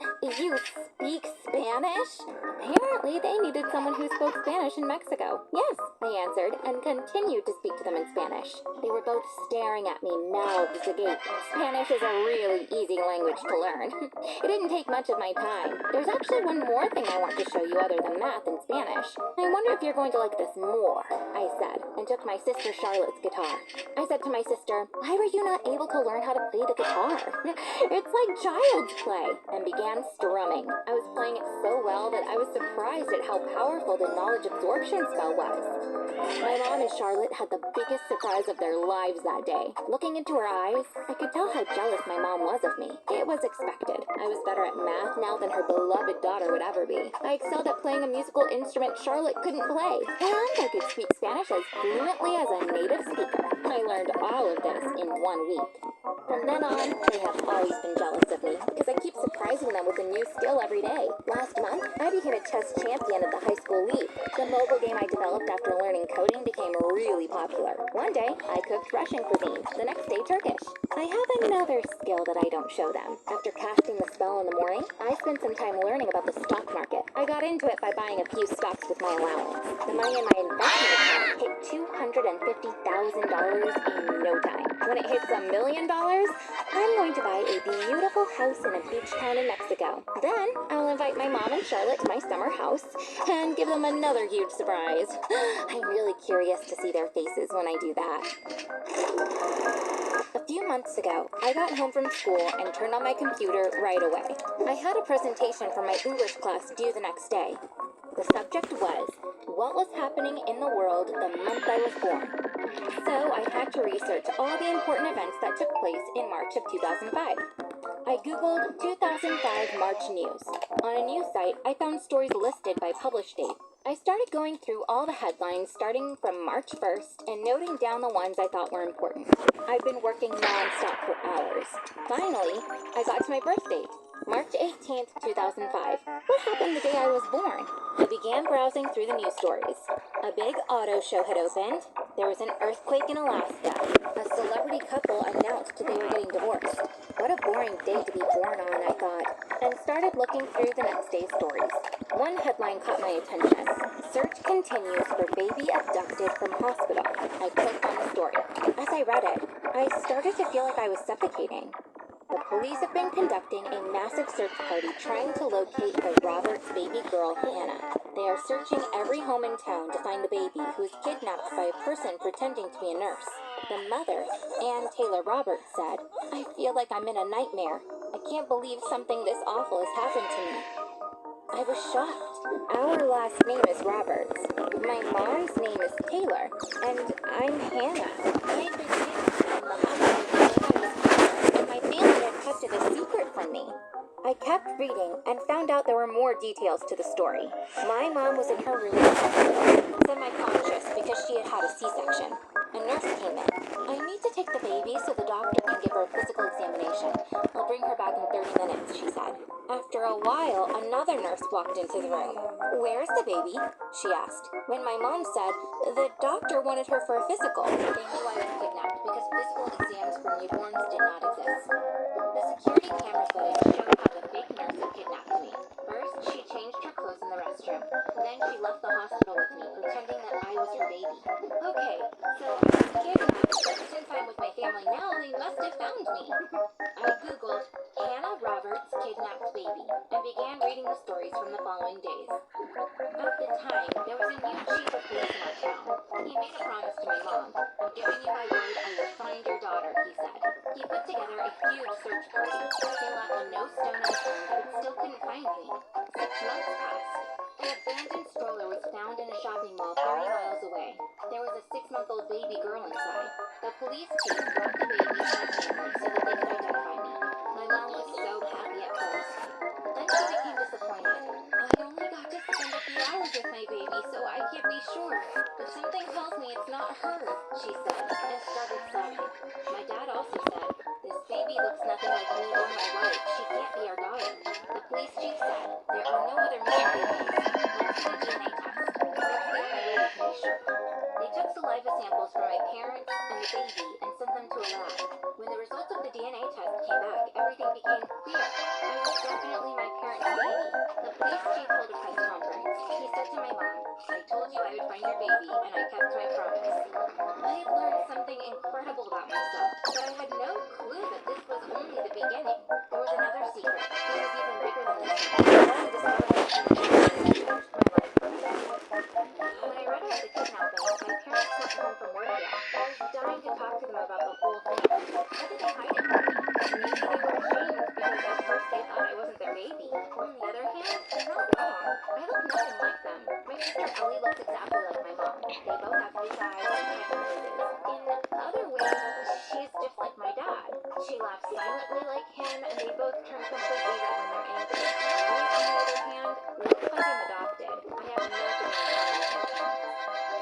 [SPEAKER 2] speak Spanish?" Apparently, they needed someone who spoke Spanish in Mexico. "Yes," I answered, and continued to speak to them in Spanish. They were both staring at me, mouths agape. Spanish is a really easy language to learn. It didn't take much of my time. There's actually one more thing I want to show you other than math and Spanish. I wonder if you're going to like this more," I said, and took my sister Charlotte's guitar. I said to my sister, "Why were you not able to learn how to play the guitar? It's like child's play," and began strumming. I was playing it so well that I was surprised at how powerful the knowledge absorption spell was. My mom and Charlotte had the biggest surprise of their lives that day. Looking into her eyes, I could tell how jealous my mom was of me. It was expected. I was better at math now than her beloved daughter would ever be. I excelled at playing a musical instrument Charlotte couldn't play, and I could speak Spanish as fluently as a native speaker. I learned all of this in 1 week. From then on, they have always been jealous of me because I keep surprising them with a new skill every day. Last month, I became a chess champion at the high school league. The mobile game I developed after learning coding became really popular. One day, I cooked Russian cuisine. The next day, Turkish. I have another skill that I don't show them. After casting the spell in the morning, I spent some time learning about the stock market. I got into it by buying a few stocks with my allowance. The money in my investment account hit $250,000 in no time. When it hits $1 million, I'm going to buy a beautiful house in a beach town in Mexico. Then I'll invite my mom and Charlotte to my summer house and give them another huge surprise. I'm really curious to see their faces when I do that. A few months ago, I got home from school and turned on my computer right away. I had a presentation for my English class due the next day. The subject was, what was happening in the world the month I was born? So I had to research all the important events that took place in March of 2005. I googled 2005 March news. On a news site, I found stories listed by publish date. I started going through all the headlines starting from March 1st and noting down the ones I thought were important. I've been working non-stop for hours. Finally, I got to my birth date, March 18th, 2005. What happened the day I was born? I began browsing through the news stories. A big auto show had opened. There was an earthquake in Alaska. A celebrity couple announced they were getting divorced. What a boring day to be born on, I thought, and started looking through the next day's stories. One headline caught my attention. Search continues for baby abducted from hospital. I clicked on the story. As I read it, I started to feel like I was suffocating. The police have been conducting a massive search party trying to locate the Roberts baby girl, Hannah. They are searching every home in town to find the baby who was kidnapped by a person pretending to be a nurse. The mother, Ann Taylor Roberts, said, "I feel like I'm in a nightmare. I can't believe something this awful has happened to me." I was shocked. Our last name is Roberts. My mom's name is Taylor, and I'm Hannah. I had been kidnapped from the hospital when I was born, and my family had kept it a secret from me. I kept reading and found out there were more details to the story. My mom was in her room in the hospital, semi-conscious because she had had a C-section. A nurse came in. "I need to take the baby so the doctor can give her a physical examination. I'll bring her back in 30 minutes, she said. After a while, another nurse walked into the room. "Where's the baby?" she asked. When my mom said, "The doctor wanted her for a physical," they knew I was kidnapped because physical exams for newborns did not exist. The security camera footage showed how the fake nurse had kidnapped me. First, she changed her clothes in the restroom. Then she left the hospital with me, pretending that I was her baby. Okay, so I was kidnapped, but since I'm with my family now, they must have found me. I googled Hannah Roberts kidnapped baby and began reading the stories from the following days. At the time, there was a new chief of police in our town. He made a promise to my mom. "I'm giving you my word I will find your daughter," he said. He put together a huge search party. They left no stone unturned, but still couldn't find me. 6 months passed. I had police chief brought the baby to my family so that they could identify me. My mom was so happy at first, but then she became disappointed. I only got to spend a few hours with my baby, so I can't be sure. But something tells me it's not her, she said, and started sobbing. My dad also said, this baby looks nothing like me or my wife. She can't be our daughter. The police chief said, there are no other missing babies. Let's do a DNA test. That's the only way we can be sure. They took saliva samples from my parents and the baby and sent them to a lab. When the results of the DNA test came back, everything became clear. I was definitely my parents' baby. The police chief held a press conference. He said to my mom, I told you I would find your baby, and I kept my promise. I had learned something incredible about myself, but I had no clue that this was only the beginning. There was another secret. It was even bigger than this one. The discovery of changed my life forever. When I read about the kidnapping, my parents weren't home from work yet. I was dying to talk to them about the whole thing. How did they hide it from me? Maybe they were ashamed because at first they thought I wasn't their baby. On the other hand, they're not wrong. I look nothing like them. My sister Ellie looks exactly like my mom. They both have big eyes and tiny noses. In other ways, she's just like my dad. She laughs silently like him, and they both turn completely red when they're angry. I, on the other hand, look like I'm adopted. I have nothing in common with my parents.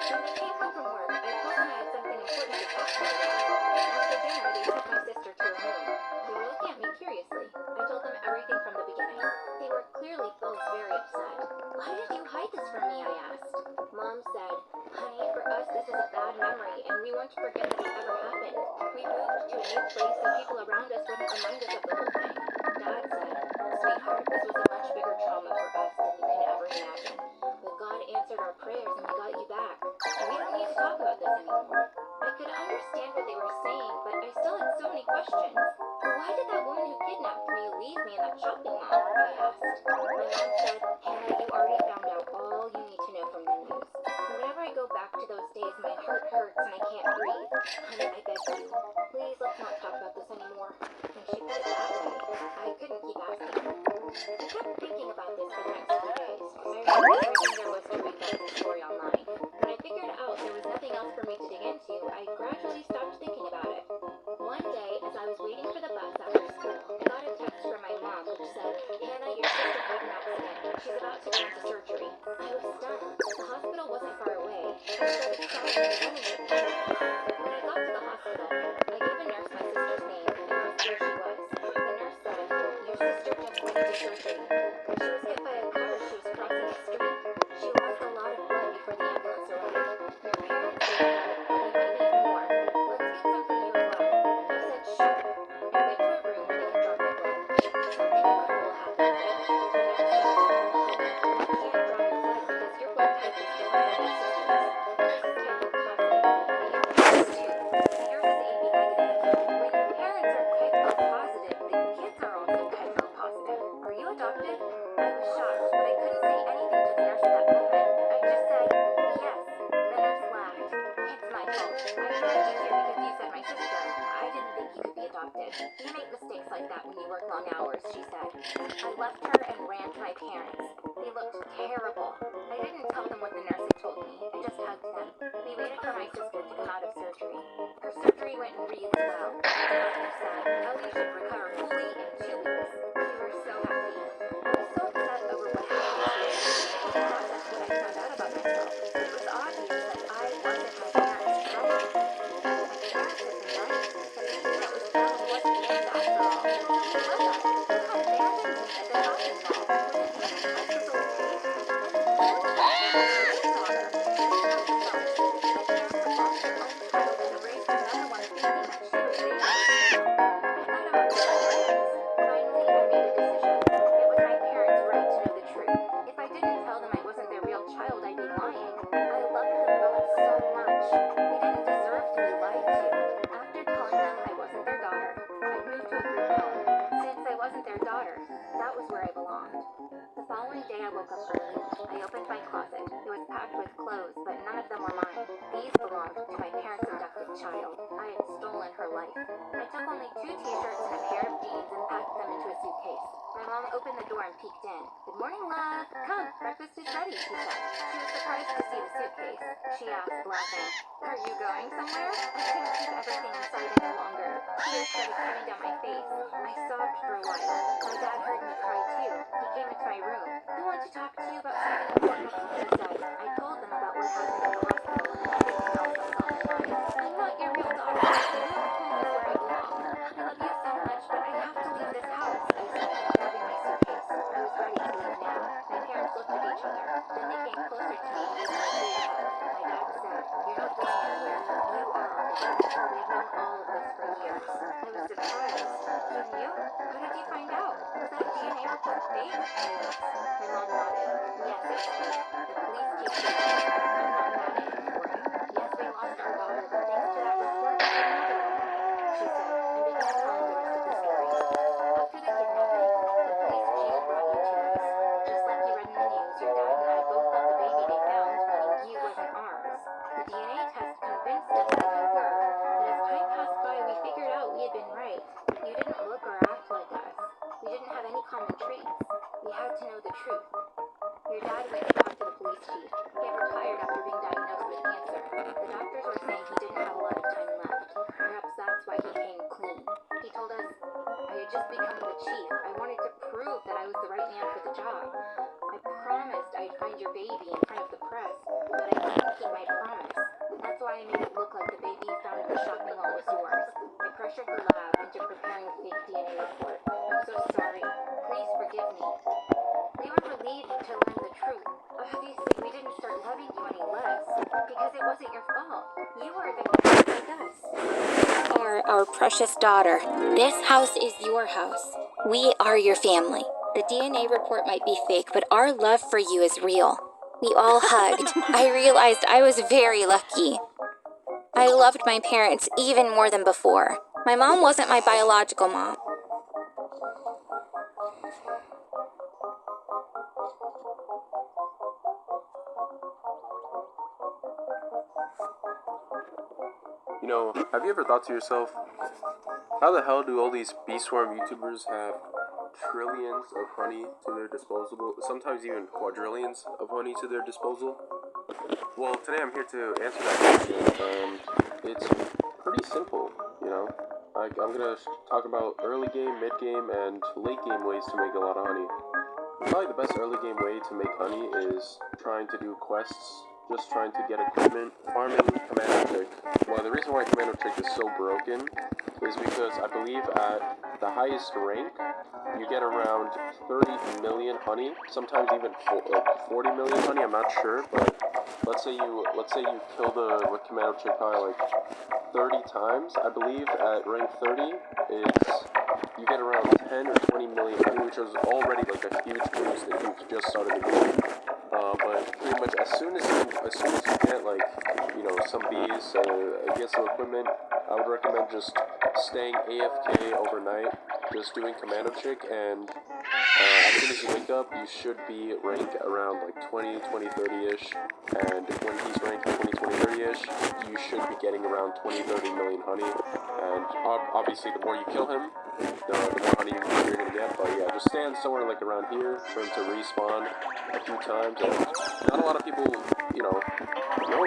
[SPEAKER 2] When they came home from work, I told them I had something important to talk to them about. After dinner, they took my sister to her room. They were looking at me curiously. I told them everything from the beginning. They were clearly both very upset. Why did you hide this from me? I asked. Mom said, honey, for us this is a bad memory and we want to forget that it ever happened. We moved to a new place so people around us wouldn't remind us of the whole thing. Dad said, sweetheart, this was a much bigger trauma for us than you can ever imagine. But God answered our prayers and we got you back. We don't need to talk about this anymore. I could understand what they were saying, but I still had so many questions. Why did that woman who kidnapped me leave me in that shopping mall? I asked. My mom said, Hannah, you already found out all you need to know from the news. Whenever I go back to those days, my heart hurts and I can't breathe. Honey, I beg you, please let's not talk about this anymore. When she put it that way, I couldn't keep asking. I kept thinking about this for the next few days. I read everything there was to read about this story online. When I figured out there was nothing else for me to dig into, I gradually stopped thinking about it. One day, as I was waiting for the bus after school, I got a text from my mom which said, Hannah, your sister had an accident. She's about to go into surgery. I was stunned. The hospital wasn't far away. I started crying and running to the hospital. When I got to the hospital, I gave a nurse my sister's name and asked where she was. The nurse said, your sister just went into surgery. She was hit by a car as she was crossing the street. She lost a lot of blood before the ambulance arrived. Your parents saved her, but we may need more. Let's get some for you as well. I said, sure, and went to a room where they could draw my blood. Something incredible happened. The nurse said, honey, we can't draw your blood because your blood type is different than your sister's. Yours is type O positive, and yours is too. Yours is AB negative. When parents are type O positive, the kids are also type O positive. Are you adopted? I was shocked, but I couldn't say anything to the nurse at that moment. I just said, yes. The nurse laughed. It's my fault. I dragged you here because you said my sister. I didn't think you could be adopted. You make mistakes like that when you work long hours, she said. I left her and ran to my parents. They looked terrible. I didn't tell them what the nurse had told me. I just hugged them. We waited for my sister to come out of surgery. Her surgery went really well. The doctor said, Ellie should recover fully in 2 weeks. We were so happy. I was so upset over what happened to me. I processed what I found out about myself. It was obvious that I wasn't my parents' child. My parents had been right. The baby that was found wasn't theirs after all. Who was I? Who had abandoned me at the shopping mall? When the DNA test was okay? Then clearly I wasn't their real daughter. I had to tell them. My parents had lost their own child and raised another one thinking that she was theirs as well. I thought about this for days. Finally, I made a decision. It was my parents' right to know the truth. If I didn't tell them I wasn't their real child, I'd be lying. I loved them both so much. They didn't deserve to be lied to. After telling them I wasn't their daughter, I moved to a group home. Since I wasn't their daughter, that was where I belonged. The following day I woke up early. I opened my closet. It was packed with clothes, but none of them were mine. These belonged to my parents' abducted child. I had stolen her life. I took only 2 t-shirts and a pair of jeans and packed them into a suitcase. My mom opened the door door and peeked in. "Good morning, love. Come, breakfast is ready," she said. She was surprised to see the suitcase. She asked, laughing, "Are you going somewhere?" I couldn't keep everything inside any longer. Tears started coming down my face. I sobbed for a while. My dad heard me cry too. He came into my room. "I want to talk to you about something important," he said. I told them about what happened at the hospital and everything else that's on my mind. "I'm not your real daughter. I know home is where I belong. I love you so much, but I have to leave this house," I said, grabbing my suitcase. I was ready to leave now. My parents looked at each other. Then they came closer to me and gave me a big hug. My dad said, "You're not going anywhere. You are our baby. We have known all of this for years." I was surprised. "You knew? How did you find out? Was that DNA report fake?" I asked. My mom nodded. "Yes, it's fake. The police chief said so. I'm not mad at him for it. Yes, we lost our daughter, but thanks to that report, we have another one now," she said, and began telling the rest of the story. "After the kidnapping, the police chief brought you to us. Just like you read in the news, your dad and I both thought the baby they found, meaning you, wasn't ours. The DNA test convinced us that you were, but as time passed by, we figured out we had been right. You didn't look or act like us. We didn't have any common traits. We had to know the truth. Your dad went to talk to the police chief. He had retired after being diagnosed with cancer. The doctors were saying he didn't have a lot of time left. Perhaps that's why he came clean. He told us I had just become the chief. I wanted to prove that I was the right man for the job. I promised I'd find your baby in front of the press, but I didn't keep my promise. That's why I made it look like the baby you found in the shopping mall was yours. I pressured the lab into preparing a fake DNA report. I'm so sorry. Please forgive me. We were relieved to learn the truth. Obviously, we didn't start loving you any less, because it wasn't your fault. You were a victim like us. You are our precious daughter. This house is your house. We are your family. The DNA report might be fake, but our love for you is real. We all hugged. I realized I was very lucky. I loved my parents even more than before. My mom wasn't my biological mom.
[SPEAKER 3] You know, have you ever thought to yourself, how the hell do all these bee swarm YouTubers have trillions of honey to their disposal, sometimes even quadrillions of honey to their disposal? Well, today I'm here to answer that question, and it's pretty simple, you know? I'm going to talk about early game, mid game, and late game ways to make a lot of honey. Probably the best early game way to make honey is trying to do quests, just trying to get equipment, farming Commando Trick. Well, the reason why Commando Trick is so broken is because I believe at the highest rank, you get around 30 million honey, sometimes even 40 million honey, I'm not sure, but let's say you kill the Commando Trick probably like 30 times, I believe at rank 30, you get around 10 or 20 million honey, which is already like a huge boost if you just started the game. But pretty much as soon as you get like, you know, some bees, get some equipment, I would recommend just staying AFK overnight, just doing Commando Chick, and as soon as you wake up, you should be ranked around like 20, 30-ish, and when he's ranked 20, 30-ish, you should be getting around 20, 30 million honey, and obviously the more you kill him, the more honey you're going to get, but yeah, just stand somewhere like around here for him to respawn a few times, and not a lot of people, you know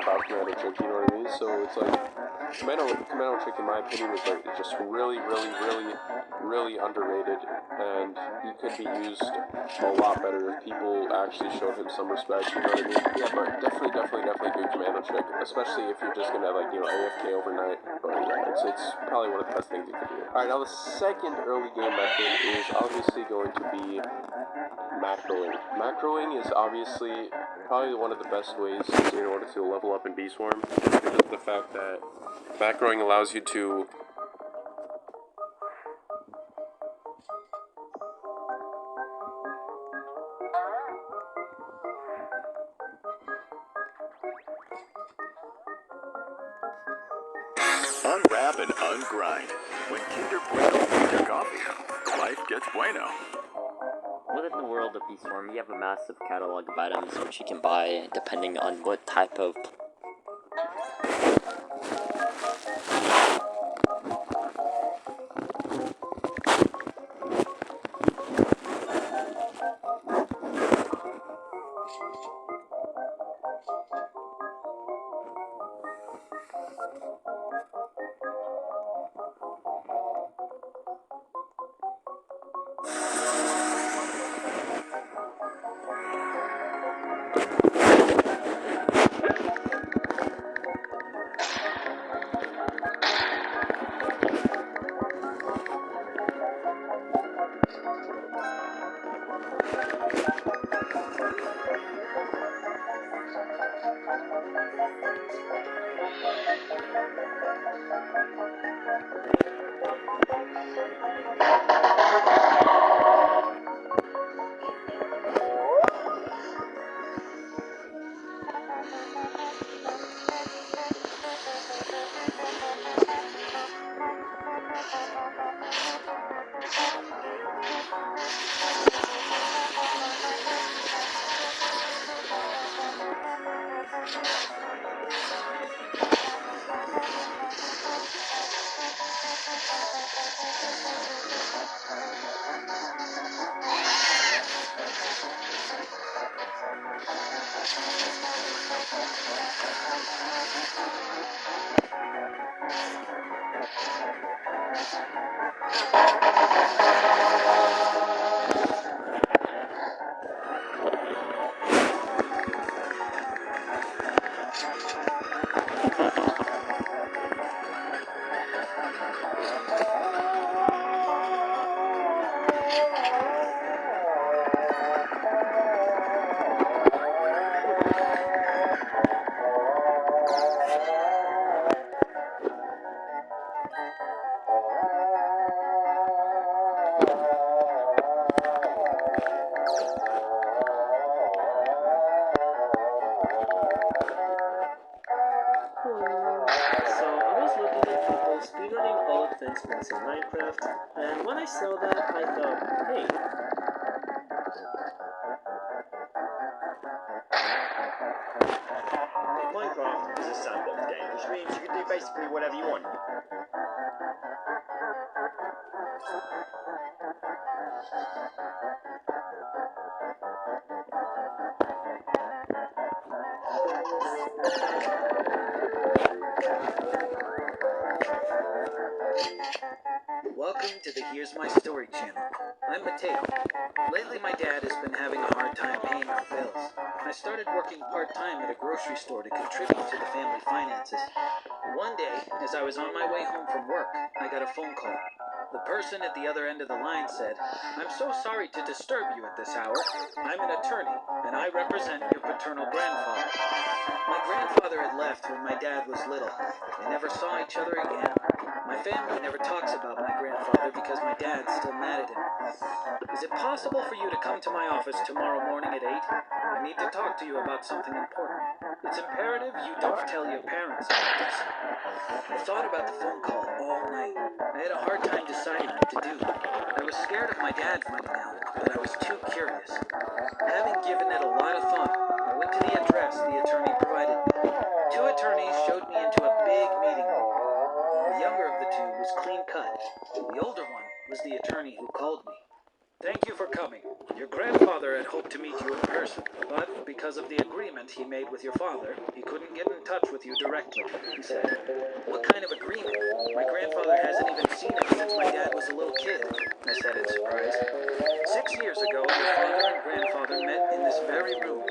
[SPEAKER 3] about Commando Trick, you know what I mean? So it's like, Commando Trick, in my opinion, is like just really underrated, and he could be used a lot better if people actually showed him some respect, you know what I mean? Yeah, but definitely do Commando Trick, especially if you're just gonna, like, you know, AFK overnight, but yeah, it's probably one of the best things you can do. Alright, now the second early game method is obviously going to be macroing. Macroing is obviously probably one of the best ways in order to level up in Bee Swarm, because of the fact that macroing allows you to
[SPEAKER 4] unwrap and ungrind. When Kinder Bueno makes your coffee, life gets bueno.
[SPEAKER 1] Within the world of Bee Swarm, you have a massive catalog of items which you can buy depending on what type of So I was looking at people speedrunning all of Fence in Minecraft, and when I saw that, I thought, hey,
[SPEAKER 4] Minecraft is a sandbox game, which means you can do basically whatever you want.
[SPEAKER 5] Welcome to the Here's My Story channel. I'm Mateo. Lately my dad has been having a hard time paying our bills. I started working part-time at a grocery store to contribute to the family finances. One day, as I was on my way home from work, I got a phone call. The person at the other end of the line said, "I'm so sorry to disturb you at this hour. I'm an attorney, and I represent your paternal grandfather." My grandfather had left when my dad was little. They never saw each other again. My family never talks about my grandfather because my dad's still mad at him. "Is it possible for you to come to my office tomorrow morning at 8? I need to talk to you about something important. It's imperative you don't tell your parents about this." I thought about the phone call all night. I had a hard time deciding what to do. I was scared of my dad finding out, but I was too curious. Having given it a lot of thought, I went to the address the attorney provided me. Two attorneys showed me into a big meeting room. The younger of the two was clean cut. The older one was the attorney who called me. "Thank you for coming. Your grandfather had hoped to meet you in person, but because of the agreement he made with your father, he couldn't get in touch with you directly," he said. "What kind of agreement? My grandfather hasn't even seen him since my dad was a little kid," I said in surprise. "6 years ago, your father and grandfather met in this very room.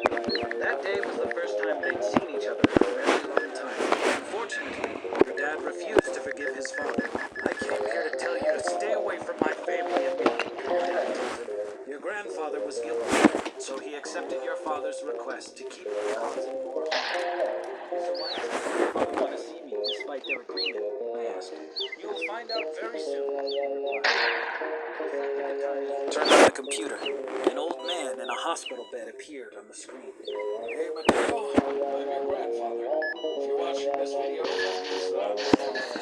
[SPEAKER 5] That day was the first time they'd seen each other in a very long time. Unfortunately, your dad refused to forgive his father. I came here to tell you to stay away from my family and me," your dad told him. "Your grandfather was guilty, so he accepted your father's request to keep you causing more harm." "So why does my grandfather want to see me despite their agreement?" I asked. "You will find out very soon," he replied. The second attorney turned on the computer. An old man in a hospital bed appeared on the screen. "Hey, Mateo, I'm your grandfather. If you're watching this video, that means that I'm no longer alive.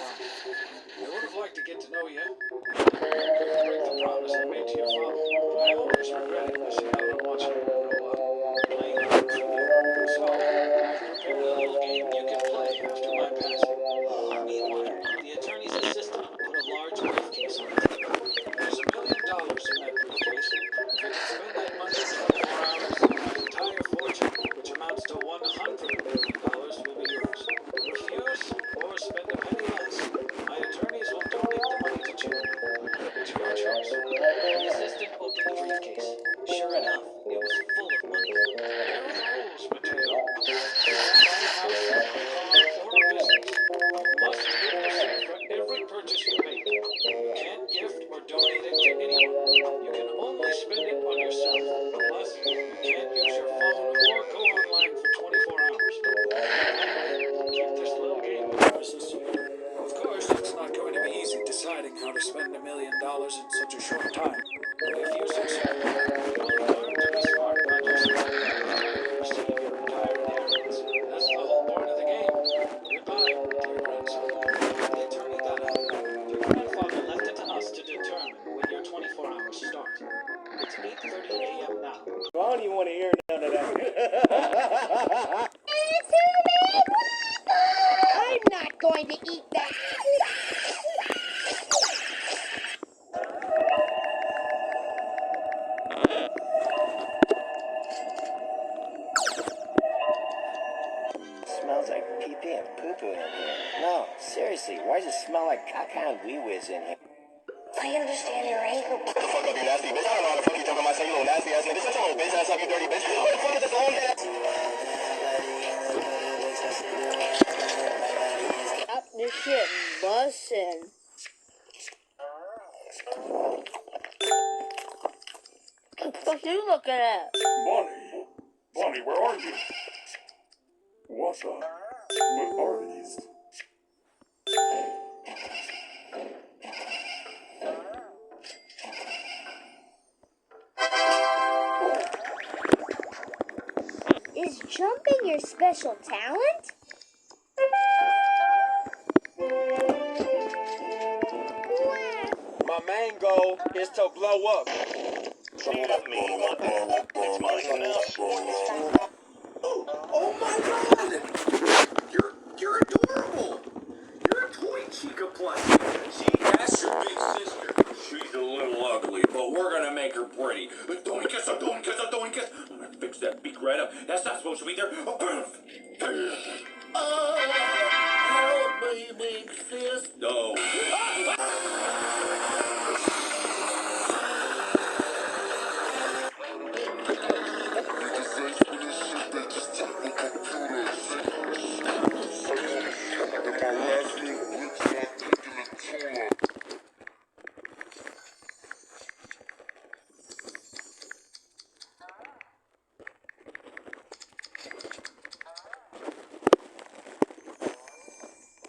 [SPEAKER 5] I would have liked to get to know you. I couldn't break the promise I made to your father. I always regretted missing out on watching you grow up or playing games with you. So, I've prepared a little game you can play after my passing." Meanwhile, the attorney's assistant put a large briefcase on the table. "There's $1 million in that briefcase. If I can spend that money in 24 hours, my entire fortune, which amounts to $100 million, will be yours. Refuse or spend a penny less. My attorneys will donate the money to charity. It's your choice." The assistant opened the briefcase. Sure enough, it was full of money. "Here are the rules, Mateo. You can buy a house, a car, or a business. You must get a receipt for every purchase you make. You can't gift or donate it to anyone. You can only spend it on yourself. Plus, you can't use your phone or go online for 24 hours. Finally, keep this little game of yours a secret." Of course, it's not going to be easy deciding how to spend $1 million in such a short time. But if you succeed, you'll learn to be smart about your spending after you receive your entire inheritance. That's the whole point of the game. Goodbye, dear grandson. The attorney got up. "Your grandfather left it to us to determine when your 24 hours start. It's 8:30 a.m. now."
[SPEAKER 6] I don't even want to hear none of that.
[SPEAKER 7] I'm not going to eat that.
[SPEAKER 6] Smells like pee-pee and poo-poo in here. No, seriously, why does it smell like caca and wee-whiz in here?
[SPEAKER 7] I understand your anger.
[SPEAKER 1] What the fuck up, you nasty bitch? I don't know how the fuck you jump on my son, you little nasty ass nigga. Shut your little bitch ass up, you dirty bitch. What the fuck is this long ass?
[SPEAKER 7] Stop this shit bussin'. What you looking at?
[SPEAKER 4] Bonnie! Bonnie, where are you? What are these?
[SPEAKER 7] Is jumping your special talent?
[SPEAKER 1] My main goal is to blow up.
[SPEAKER 6] Let me, what the? It's mine now.
[SPEAKER 4] Oh my god! You're adorable! You're a toy Chica plushie. See, that's your big sister. She's a little ugly, but we're gonna make her pretty. Don't kiss her, don't kiss her, don't kiss her. I'm gonna fix that beak right up. That's not supposed to be there. Help me, big sis. No.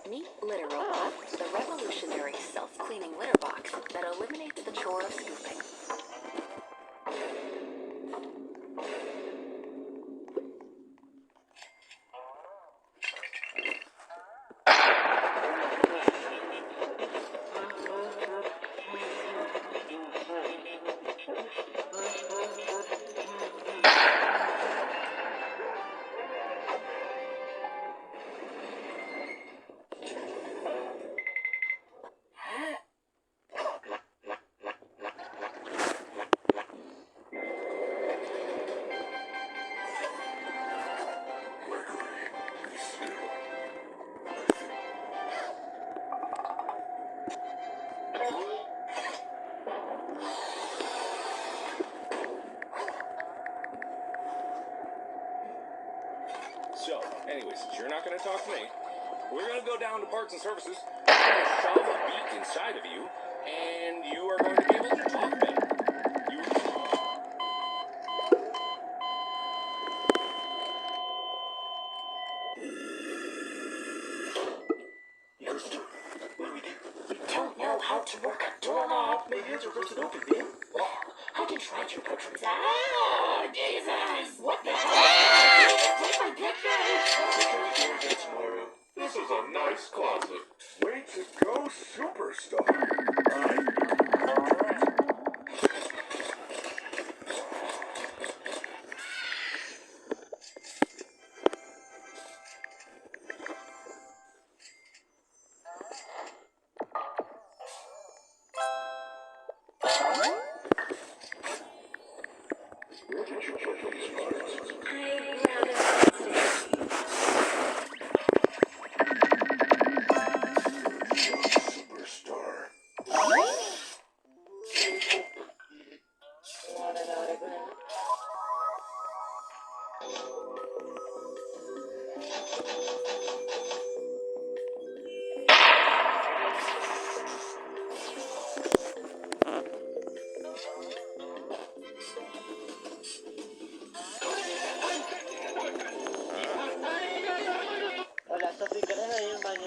[SPEAKER 2] Meet Litter Robot, the revolutionary self-cleaning litter box that eliminates the chore of scooping.
[SPEAKER 8] So, anyways, since you're not going to talk to me, we're going to go down to parts and services. I'm going to shove a beak inside of you, and you are going to be able to talk better. You...
[SPEAKER 4] Youngster, what do we do? We don't know how to work a doorknob. Maybe it's reverse it open, then. Well, I can try to portrait. Ah, Jesus! What the hell? Take my picture! Can we do it tomorrow? This is a nice closet. Way to go, superstar. Where did you get these cards? Superstar.
[SPEAKER 6] Hola, Sofi, ¿querés venir al baño?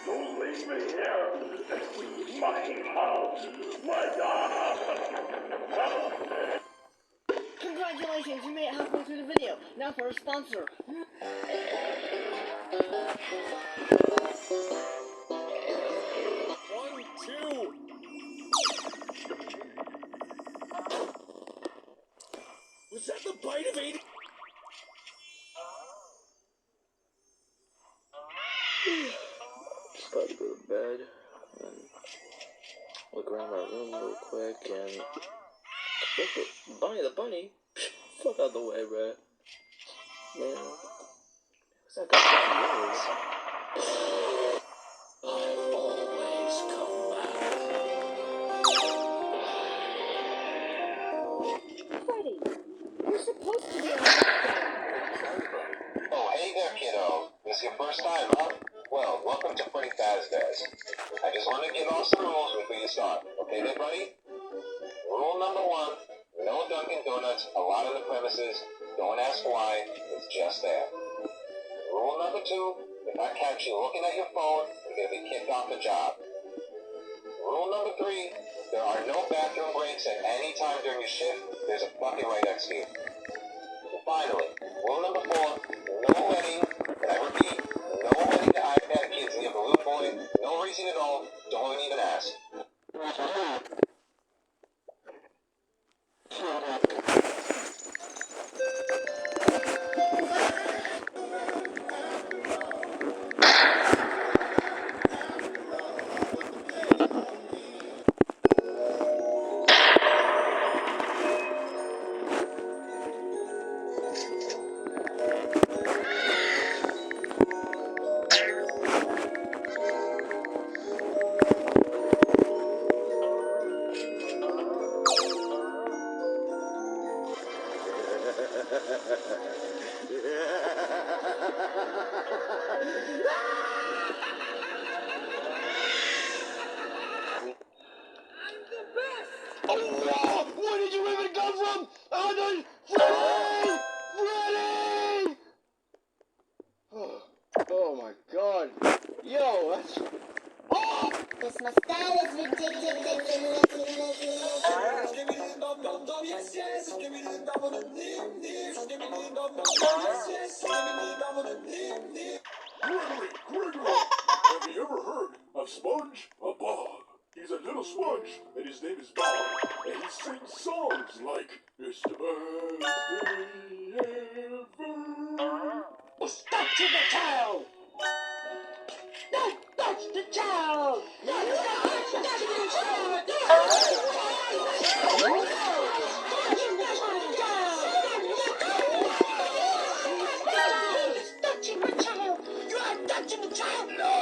[SPEAKER 4] Don't leave me here. My house. My God.
[SPEAKER 6] Congratulations, you made it halfway through the video. Now for a sponsor.
[SPEAKER 8] 1, 2. Was that the bite of 80?
[SPEAKER 1] Just about to go to bed and look around my room real quick and Bunny the bunny. Fuck out the way, bruh. Man, what's that guy
[SPEAKER 8] Always come back.
[SPEAKER 2] Freddy, you're supposed to be on lockdown.
[SPEAKER 6] Oh, hey there, kiddo. This your first time, huh? Well, welcome to Freddy Fazbear's. I just want to give off some rules before you start. Okay, then, buddy? Rule number 1, no Dunkin' Donuts allowed on the premises. Don't ask why, it's just there. Rule number 2, if I catch you looking at your phone, you're going to be kicked off the job. Rule number 3, there are no bathroom breaks at any time during your shift. There's a bucket right next to you. And finally, rule number 4, no letting, and I repeat, no letting the iPad kids near Balloon Boy. No reason at all, don't even ask.
[SPEAKER 4] Oh, where did you even come from? Freddy! Freddy! Oh my God. Yo, that's... Oh!
[SPEAKER 7] This mustache is ridiculous.
[SPEAKER 8] Gregory! Have you ever heard of Sponge? Bob. He's a little sponge, and his name is Bob. And he sings songs like, "It's the best day ever."
[SPEAKER 4] Stop to the child! Don't touch the child! Don't touch the child! Touching my child! You are touching the child! No!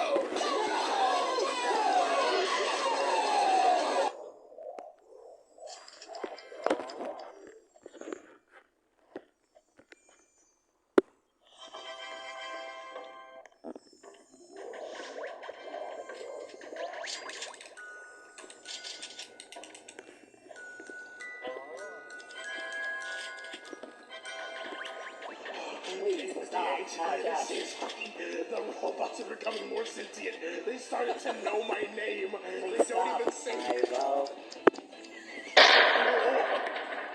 [SPEAKER 8] The robots are becoming more sentient. They started to know my name. They don't even say.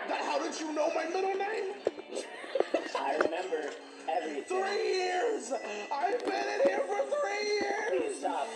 [SPEAKER 8] How did you know my middle name?
[SPEAKER 1] I remember everything.
[SPEAKER 8] 3 years! I've been in here for 3 years!
[SPEAKER 1] Stop.